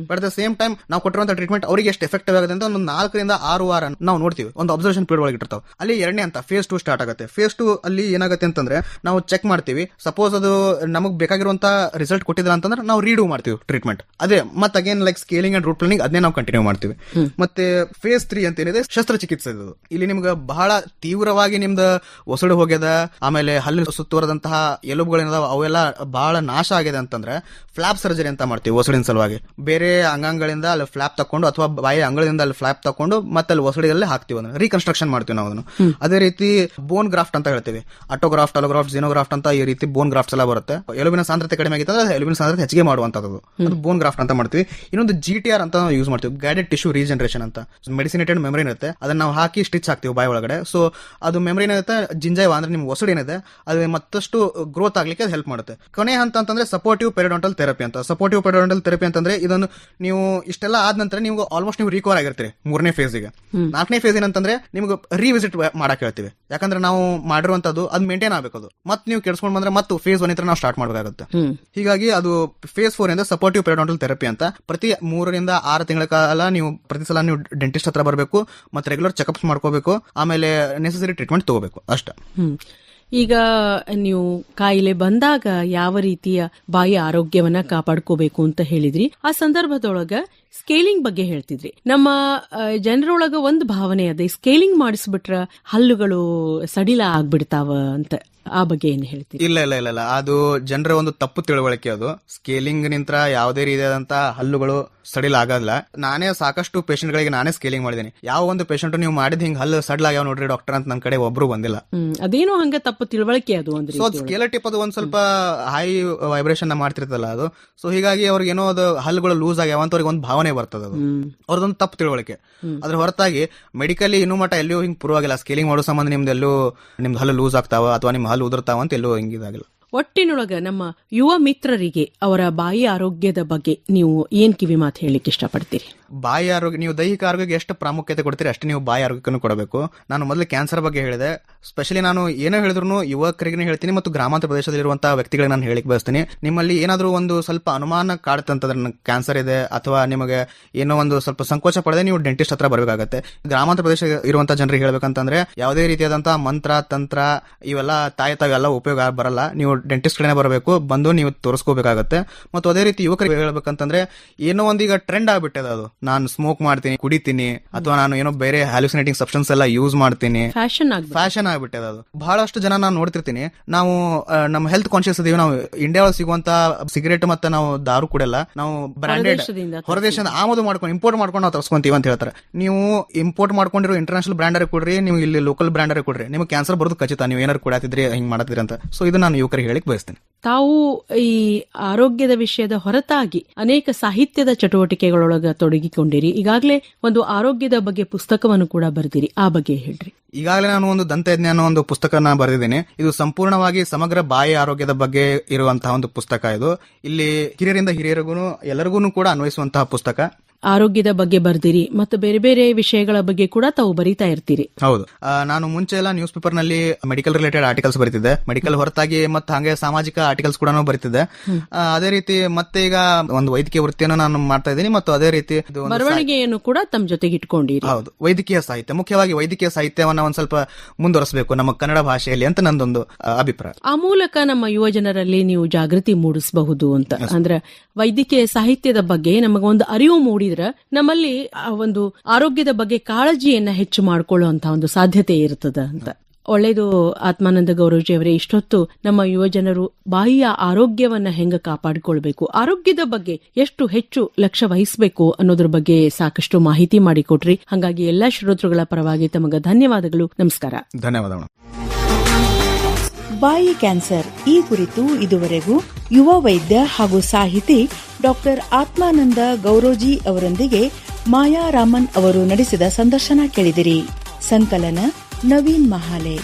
But at the same time ನಾವು ಕೊಟ್ಟಿರುವಂತ ಟ್ರೀಟ್ಮೆಂಟ್ ಅವರಿಗೆ ಎಷ್ಟು ಎಫೆಕ್ಟಿವ್ ಆಗುತ್ತೆ ಅಂತ ಒಂದು 4 ರಿಂದ 6 ವಾರ ನಾವು ನೋಡ್ತೀವಿ. ಒಂದು ಅಬ್ಸರ್ವೇಷನ್ ಪೀರಿಯಡ್ ಒಳಗೆ ಇಟ್ಟಿರ್ತಾವೆ. ಅಲ್ಲಿ 2ನೇ ಅಂತ ಫೇಸ್ 2 ಸ್ಟಾರ್ಟ್ ಆಗುತ್ತೆ. ಫೇಸ್ 2 ಅಲ್ಲಿ ಏನಾಗುತ್ತೆ ಅಂತಂದ್ರೆ ನಾವು ಚೆಕ್ ಮಾಡ್ತೀವಿ. ಸಪೋಸ್ ಅದು ನಮಗೆ ಬೇಕಾಗಿರುವಂತ ರಿಸಲ್ಟ್ ಕೊಟ್ಟಿದ್ರ ಅಂತಂದ್ರೆ ನಾವು ರೀಡೂ ಮಾಡ್ತೀವಿ ಟ್ರೀಟ್ಮೆಂಟ್. ಅದೇ ಮತ್ತೆ again like scaling and root planing ಅದನ್ನೇ ನಾವು ಕಂಟಿನ್ಯೂ ಮಾಡ್ತೀವಿ. ಮತ್ತೆ ಫೇಸ್ 3 ಅಂತ ಏನಿದೆ ಶಸ್ತ್ರಚಿಕಿತ್ಸೆ. ಇಲ್ಲಿ ನಿಮ್ಗೆ ಬಹಳ ತೀವ್ರವಾಗಿ ನಿಮ್ದು ಒಸಡು ಹೋಗ್ಯದ, ಆಮೇಲೆ ಹಲ್ಲಿನ ಸುತ್ತುವರೆದಂತಹ ಎಲುಬುಗಳೇನದಾವ ಅವೆಲ್ಲ ಬಹಳ ನಾಶ ಆಗಿದೆ ಅಂತಂದ್ರೆ ಫ್ಲಾಪ್ ಸರ್ಜರಿ ಅಂತ ಮಾಡ್ತೀವಿ ಒಸಡಿನ ಸಲುವಾಗಿ. ಬೇರೆ ಅಂಗಾಂಗಗಳಿಂದ ಅಲ್ಲಿ ಫ್ಲಾಪ್ ತಕೊಂಡು ಅಥವಾ ಬಾಯಿ ಅಂಗಳದಿಂದ ಅಲ್ಲಿ ಫ್ಲಾಪ್ ತಕೊಂಡು ಮತ್ತೆ ಅಲ್ಲಿ ಒಸಡಿಯಲ್ಲಿ ಹಾಕ್ತಿವಿ, ಅದನ್ನ ರೀಕನ್ಸ್ಟ್ರಕ್ಷನ್ ಮಾಡ್ತೀವಿ ನಾವು ಅದನ್ನು. ಅದೇ ರೀತಿ ಬೋನ್ ಗ್ರಾಫ್ಟ್ ಅಂತ ಹೇಳ್ತೀವಿ. ಆಟೋಗ್ರಾಫ್ಟ್, ಅಲೋಗ್ರಾಫ್ಟ್, ಜಿನೋಗ್ರಾಫ್ಟ್ ಅಂತ ಈ ರೀತಿ ಬೋನ್ ಗ್ರಾಫ್ಟ್ಸ್ ಎಲ್ಲ ಬರುತ್ತೆ. ಎಲುಬಿನ ಸಾಂದ್ರತೆ ಕಡಿಮೆ ಆಗಿತ್ತು ಅಂದ್ರೆ ಎಲುಬಿನ ಸಾಂದ್ರತೆ ಹೆಚ್ಚಿಗೆ ಮಾಡುವಂತದ್ದು, ಅದು ಬೋನ್ ಗ್ರಾಫ್ಟ್ ಅಂತ ಮಾಡ್ತೀವಿ. ಇನ್ನೊಂದು GTR ಅಂತ ಯೂಸ್ ಮಾಡ್ತೀವಿ, ಗೈಡೆಡ್ ಟಿಶ್ಯೂ ರೀಜನರೇಷನ್ ಅಂತ ಮೆಡಿಸಿನೇಟೆಡ್ ಮೆಮರಿನ್ ಇರುತ್ತೆ, ಅದನ್ನ ನಾವು ಹಾಕಿ ಸ್ಟಿಚ್ ಹಾಕ್ತೀವಿ ಬಾಯಿ ಒಳಗಡೆ. ಸೊ ಅದು ಮೆಮರಿನ್ ಇರುತ್ತೆ, ಜಿಂಜೈವ ಅಂದ್ರೆ ನಿಮ್ಗೆ ಒಸಡು ಏನಿದೆ ಅದು ಮತ್ತಷ್ಟು ಗ್ರೋತ್ ಆಗ್ಲಿಕ್ಕೆ ಅದು ಹೆಲ್ಪ್ ಮಾಡುತ್ತೆ. ಕೊನೆ ಹಂತ ಅಂತಂದ್ರೆ ಸಪೋರ್ಟಿವ್ ಪೆರಿಡಾಂಟಲ್ ಥೆರಪಿ ಅಂತ. ಸಪೋರ್ಟಿವ್ ಪೆರಿಡಾಂಟಲ್ ಥೆರಪಿ ಅಂತಂದ್ರೆ ಇದನ್ನು ನೀವು ಇಷ್ಟೆಲ್ಲ ಆದ ನಂತರ ನೀವು ಆಲ್ಮೋಸ್ಟ್ ನೀವು ರಿಕವರ್ ಆಗಿರ್ತೀರಿ 3ನೇ ಫೇಸ್ಗೆ. 4ನೇ ಫೇಸ್ ಏನಂತಂದ್ರೆ ನಿಮ್ಗೆ ರಿವಿಸಿಟ್ ಮಾಡಕ್ ಹೇಳ್ತೀವಿ, ಯಾಕಂದ್ರೆ ನಾವು ಮಾಡಿರುವಂತದ್ದು ಅದು ಮೇಂಟೈನ್ ಆಗಬೇಕು. ಅದು ಮತ್ತೆ ನೀವು ಕೆಡ್ಸ್ಕೊಂಡ್ ಬಂದ್ರೆ ಮತ್ತೆ ಫೇಸ್ 1 ನಾವು ಸ್ಟಾರ್ಟ್ ಮಾಡಬೇಕಾಗುತ್ತೆ. ಹೀಗಾಗಿ ಅದು ಫೇಸ್ 4 ಇಂದ ಸಪೋರ್ಟಿವ್ ಪೆರಿಡಾಂಟಲ್ ಥೆರಪಿ ಅಂತ. ಪ್ರತಿ 3 ರಿಂದ 6 ತಿಂಗಳ ಕಾಲ ನೀವು ಪ್ರತಿ ಸಲ ನೀವು ಡೆಂಟಿಸ್ಟ್ ಹತ್ರ ಬರಬೇಕು, ಮತ್ತೆ ರೆಗ್ಯುಲರ್ ಚೆಕಪ್ಸ್ ಮಾಡ್ಕೋಬೇಕು, ಆಮೇಲೆ ನೆಸೆಸರಿ ಟ್ರೀಟ್ಮೆಂಟ್ ತಗೋಬೇಕು ಅಷ್ಟೇ. ಈಗ ನೀವು ಕಾಯಿಲೆ ಬಂದಾಗ ಯಾವ ರೀತಿಯ ಬಾಯಿ ಆರೋಗ್ಯವನ್ನ ಕಾಪಾಡ್ಕೋಬೇಕು ಅಂತ ಹೇಳಿದ್ರಿ. ಆ ಸಂದರ್ಭದೊಳಗ ಸ್ಕೇಲಿಂಗ್ ಬಗ್ಗೆ ಹೇಳ್ತಿದ್ರಿ. ನಮ್ಮ ಜನರೊಳಗ ಒಂದು ಭಾವನೆ ಅದೇ, ಸ್ಕೇಲಿಂಗ್ ಮಾಡಿಸ್ಬಿಟ್ರ ಹಲ್ಲುಗಳು ಸಡಿಲ ಆಗ್ಬಿಡ್ತಾವ ಅಂತ. ಆ ಬಗ್ಗೆ ಏನ್ ಹೇಳ್ತೀವಿ? ಇಲ್ಲ ಇಲ್ಲ ಇಲ್ಲ ಇಲ್ಲ, ಅದು ಜನರ ಒಂದು ತಪ್ಪು ತಿಳುವಳಿಕೆ. ಅದು ಸ್ಕೇಲಿಂಗ್ ನಿಂತ್ರ ಯಾವುದೇ ರೀತಿಯಾದಂತ ಹಲ್ಲುಗಳು ಸಡಿಲ ಆಗಲ್ಲ. ನಾನೇ ಸಾಕಷ್ಟು ಪೇಷಂಟ್ ಗಳಿಗೆ ನಾನೇ ಸ್ಕೇಲಿಂಗ್ ಮಾಡಿದ್ದೀನಿ. ಯಾವ ಒಂದು ಪೇಷಂಟ್ ನೀವು ಮಾಡಿದ ಹಿಂಗ್ ಹಲ್ಲು ಸಡ್ಲ ಆಗ್ಯಾವ ನೋಡ್ರಿ ಡಾಕ್ಟರ್ ಅಂತ ನನ್ನ ಕಡೆ ಒಬ್ರು ಬಂದಿಲ್ಲ. ಅದೇನೋ ಹಂಗ ತಪ್ಪು ತಿಳುವಳಿಕೆ ಅದು. ಸೊ ಸ್ಕೇಲ್ ಟಿಪ್ ಅದು ಒಂದ್ ಸ್ವಲ್ಪ ಹೈ ವೈಬ್ರೇಷನ್ ಮಾಡ್ತಿರ್ತಲ್ಲ ಅದು. ಸೊ ಹೀಗಾಗಿ ಅವ್ರಿಗೆ ಏನೋ ಅದು ಹಲ್ಲುಗಳು ಲೂಸ್ ಆಗ್ಯಾವ ಅಂತ ಅವ್ರಿಗೆ ಒಂದು ಭಾವನೆ ಬರ್ತದ. ಅದು ಅವ್ರದೊಂದು ತಪ್ಪು ತಿಳುವಳಿಕೆ. ಅದ್ರ ಹೊರತಾಗಿ ಮೆಡಿಕಲಿ ಇನ್ನೂ ಮಟ್ಟ ಎಲ್ಲೂ ಹಿಂಗ್ ಪ್ರೂವ್ ಆಗಿಲ್ಲ ಸ್ಕೇಲಿಂಗ್ ಮಾಡೋ ಸಂಬಂಧ ನಿಮ್ದು ಎಲ್ಲೂ ನಿಮ್ದು ಹಲ್ಲು ಲೂಸ್ ಆಗ್ತಾವ ಅಥವಾ ನಿಮ್ ಹಲ್ಲು ಉದುರ್ತಾವ ಅಂತ ಎಲ್ಲೂ ಹಿಂಗಿದಾಗಿಲ್ಲ. ಒಟ್ಟಿನೊಳಗ ನಮ್ಮ ಯುವ ಮಿತ್ರರಿಗೆ ಅವರ ಬಾಯಿ ಆರೋಗ್ಯದ ಬಗ್ಗೆ ನೀವು ಏನ್ ಕಿವಿ ಮಾತು ಹೇಳಿಕ್ಕೆ ಇಷ್ಟಪಡ್ತೀರಿ? ಬಾಯಿ ಆರೋಗ್ಯ, ನೀವು ದೈಹಿಕ ಆರೋಗ್ಯಕ್ಕೆ ಎಷ್ಟು ಪ್ರಾಮುಖ್ಯತೆ ಕೊಡ್ತೀರಿ ಅಷ್ಟೇ ನೀವು ಬಾಯಿ ಆರೋಗ್ಯಕ್ಕೂ ಕೊಡಬೇಕು. ನಾನು ಮೊದಲು ಕ್ಯಾನ್ಸರ್ ಬಗ್ಗೆ ಹೇಳಿದೆ. ಸ್ಪೆಷಲಿ ನಾನು ಏನೋ ಹೇಳಿದ್ರು ಯುವಕರಿಗೆ ಹೇಳ್ತೀನಿ ಮತ್ತು ಗ್ರಾಮಾಂತರ ಪ್ರದೇಶದಲ್ಲಿರುವಂತಹ ವ್ಯಕ್ತಿಗಳಿಗೆ ನಾನು ಹೇಳಿಕ್ ಬಯಸ್ತೀನಿ. ನಿಮ್ಮಲ್ಲಿ ಏನಾದ್ರೂ ಒಂದು ಸ್ವಲ್ಪ ಅನುಮಾನ ಕಾಡುತ್ತಂತಂದ್ರೆ ನನಗೆ ಕ್ಯಾನ್ಸರ್ ಇದೆ ಅಥವಾ ನಿಮಗೆ ಏನೋ ಒಂದು ಸ್ವಲ್ಪ ಸಂಕೋಚ ಪಡದೆ ನೀವು ಡೆಂಟಿಸ್ಟ್ ಹತ್ರ ಬರಬೇಕಾಗತ್ತೆ. ಗ್ರಾಮಾಂತರ ಪ್ರದೇಶ ಇರುವಂತಹ ಜನರಿಗೆ ಹೇಳ್ಬೇಕಂತಂದ್ರೆ ಯಾವುದೇ ರೀತಿಯಾದಂತಹ ಮಂತ್ರ ತಂತ್ರ ಇವೆಲ್ಲ ತಾಯಿತಾವೆಲ್ಲ ಉಪಯೋಗ ಬರಲ್ಲ. ನೀವು ಡೆಂಟಿಸ್ಟ್ ಕಡೆ ಬರಬೇಕು, ಬಂದು ನೀವು ತೋರಿಸ್ಕೋಬೇಕಾಗತ್ತೆ. ಮತ್ತು ಅದೇ ರೀತಿ ಯುವಕರಿಗೆ ಹೇಳ್ಬೇಕಂತಂದ್ರೆ ಏನೋ ಒಂದೀಗ ಟ್ರೆಂಡ್ ಆಗ್ಬಿಟ್ಟದ, ಅದು ನಾನು ಸ್ಮೋಕ್ ಮಾಡ್ತೀನಿ, ಕುಡಿತೀನಿ, ಅಥವಾ ನಾನು ಏನೋ ಬೇರೆ ಹ್ಯಾಲುಸಿನೇಟಿಂಗ್ ಸಬ್ಸ್ಟೆನ್ಸ್ ಎಲ್ಲ ಯೂಸ್ ಮಾಡ್ತೀನಿ, ಫ್ಯಾಷನ್ ಆಗ್ಬಿಟ್ಟದ. ಅದು ಬಹಳಷ್ಟು ಜನ ನಾನು ನೋಡ್ತಿರ್ತೀನಿ. ನಾವು ನಮ್ಮ ಹೆಲ್ತ್ ಕಾನ್ಶಿಯಸ್ ಇದೀವಿ, ನಾವು ಇಂಡಿಯಾ ಒಳಗೆ ಸಿಗುವಂತ ಸಿಗರೇಟ್ ಮತ್ತೆ ನಾವು ದಾರು ಕುಡಿಯಲ್ಲ, ನಾವು ಬ್ರಾಂಡೆಡ್ ಹೊರದೇಶದಿಂದ ಆಮದು ಮಾಡ್ಕೊಂಡು ಇಂಪೋರ್ಟ್ ಮಾಡ್ಕೊಂಡು ನಾವು ತರಿಸ್ಕೊಂತೀವಿ ಅಂತ ಹೇಳ್ತಾರೆ. ನೀವು ಇಂಪೋರ್ಟ್ ಮಾಡ್ಕೊಂಡಿರೋ ಇಂಟರ್ನ್ಯಾಷನಲ್ ಬ್ರಾಂಡರ್ ಕೊಡ್ರಿ, ನೀವು ಇಲ್ಲಿ ಲೋಕಲ್ ಬ್ರಾಂಡರ್ ಕೊಡ್ರಿ, ನಿಮ್ಗೆ ಕ್ಯಾನ್ಸರ್ ಬರೋದು ಖಚಿತ, ನೀವು ಏನಾರು ಕುಡಿಯತಿದ್ರಿ ಹಿಂಗ್ ಮಾಡತಿದ್ರಿ ಅಂತ. ಸೊ ಇದು ನಾನು ಯುವಕರಿಗೆ ಹೇಳಿಕ್ ಬಯಸ್ತೇನೆ. ತಾವು ಈ ಆರೋಗ್ಯದ ವಿಷಯದ ಹೊರತಾಗಿ ಅನೇಕ ಸಾಹಿತ್ಯದ ಚಟುವಟಿಕೆಗಳೊಳಗ ತೊಡಗಿಕೊಂಡಿರಿ. ಈಗಾಗಲೇ ಒಂದು ಆರೋಗ್ಯದ ಬಗ್ಗೆ ಪುಸ್ತಕವನ್ನು ಕೂಡ ಬರೆದಿರಿ. ಆ ಬಗ್ಗೆ ಹೇಳ್ರಿ. ಈಗಾಗಲೇ ನಾನು ಒಂದು ದಂತಯಜ್ಞ ಅನ್ನೋ ಒಂದು ಪುಸ್ತಕನ ಬರೆದಿದ್ದೇನೆ. ಇದು ಸಂಪೂರ್ಣವಾಗಿ ಸಮಗ್ರ ಬಾಯಿ ಆರೋಗ್ಯದ ಬಗ್ಗೆ ಇರುವಂತಹ ಒಂದು ಪುಸ್ತಕ. ಇದು ಇಲ್ಲಿ ಹಿರಿಯರಿಂದ ಹಿರಿಯರಿಗೂ ಎಲ್ಲರಿಗೂ ಕೂಡ ಅನ್ವಯಿಸುವಂತಹ ಪುಸ್ತಕ. ಆರೋಗ್ಯದ ಬಗ್ಗೆ ಬರ್ದಿರಿ ಮತ್ತು ಬೇರೆ ಬೇರೆ ವಿಷಯಗಳ ಬಗ್ಗೆ ಕೂಡ ತಾವು ಬರೀತಾ ಇರ್ತೀರಿ. ಹೌದು, ನಾನು ಮುಂಚೆ ಎಲ್ಲ ನ್ಯೂಸ್ ಪೇಪರ್ ನಲ್ಲಿ ಮೆಡಿಕಲ್ ರಿಲೇಟೆಡ್ ಆರ್ಟಿಕಲ್ಸ್ ಬರೀತಿದ್ದೆ. ಮೆಡಿಕಲ್ ಹೊರತಾಗಿ ಮತ್ತೆ ಹಾಗೆ ಸಾಮಾಜಿಕ ಆರ್ಟಿಕಲ್ಸ್ ಕೂಡ ಬರೀತಿದ್ದೆ. ಅದೇ ರೀತಿ ಮತ್ತೆ ಈಗ ಒಂದು ವೈದ್ಯಕೀಯ ವೃತ್ತಿಯನ್ನು ನಾನು ಮಾಡ್ತಾ ಇದ್ದೀನಿ. ಮತ್ತು ಅದೇ ರೀತಿ ಬರವಣಿಗೆಯನ್ನು ಕೂಡ ತಮ್ಮ ಜೊತೆಗೆ ಇಟ್ಕೊಂಡಿರಿ. ಹೌದು, ವೈದ್ಯಕೀಯ ಸಾಹಿತ್ಯ, ಮುಖ್ಯವಾಗಿ ವೈದ್ಯಕೀಯ ಸಾಹಿತ್ಯವನ್ನ ಒಂದ್ ಸ್ವಲ್ಪ ಮುಂದುವರಿಸಬೇಕು ನಮ್ಮ ಕನ್ನಡ ಭಾಷೆಯಲ್ಲಿ ಅಂತ ನಂದೊಂದು ಅಭಿಪ್ರಾಯ. ಆ ಮೂಲಕ ನಮ್ಮ ಯುವ ಜನರಲ್ಲಿ ನೀವು ಜಾಗೃತಿ ಮೂಡಿಸಬಹುದು ಅಂತ. ಅಂದ್ರೆ ವೈದ್ಯಕೀಯ ಸಾಹಿತ್ಯದ ಬಗ್ಗೆ ನಮಗೊಂದು ಅರಿವು ಮೂಡಿ ನಮ್ಮಲ್ಲಿ ಒಂದು ಆರೋಗ್ಯದ ಬಗ್ಗೆ ಕಾಳಜಿಯನ್ನ ಹೆಚ್ಚು ಮಾಡಿಕೊಳ್ಳುವಂತಹ ಒಂದು ಸಾಧ್ಯತೆ ಇರ್ತದ ಅಂತ. ಒಳ್ಳೇದು. ಆತ್ಮಾನಂದ ಗೌರೋಜಿ ಅವರೇ, ಇಷ್ಟೊತ್ತು ನಮ್ಮ ಯುವ ಜನರು ಬಾಯಿಯ ಆರೋಗ್ಯವನ್ನ ಹೆಂಗ ಕಾಪಾಡಿಕೊಳ್ಬೇಕು, ಆರೋಗ್ಯದ ಬಗ್ಗೆ ಎಷ್ಟು ಹೆಚ್ಚು ಲಕ್ಷ್ಯ ವಹಿಸಬೇಕು ಅನ್ನೋದ್ರ ಬಗ್ಗೆ ಸಾಕಷ್ಟು ಮಾಹಿತಿ ಮಾಡಿಕೊಟ್ರಿ. ಹಾಗಾಗಿ ಎಲ್ಲಾ ಶ್ರೋತೃಗಳ ಪರವಾಗಿ ತಮಗೆ ಧನ್ಯವಾದಗಳು. ನಮಸ್ಕಾರ. ಧನ್ಯವಾದಗಳು. ಬಾಯಿ ಕ್ಯಾನ್ಸರ್ ಈ ಕುರಿತು ಇದುವರೆಗೂ ಯುವ ವೈದ್ಯ ಹಾಗೂ ಸಾಹಿತಿ ಡಾಕ್ಟರ್ ಆತ್ಮಾನಂದ ಗೌರೋಜಿ ಅವರೊಂದಿಗೆ ಮಾಯಾ ರಾಮನ್ ಅವರು ನಡೆಸಿದ ಸಂದರ್ಶನ ಕೇಳಿದಿರಿ. ಸಂಕಲನ ನವೀನ್ ಮಹಾಲೆ.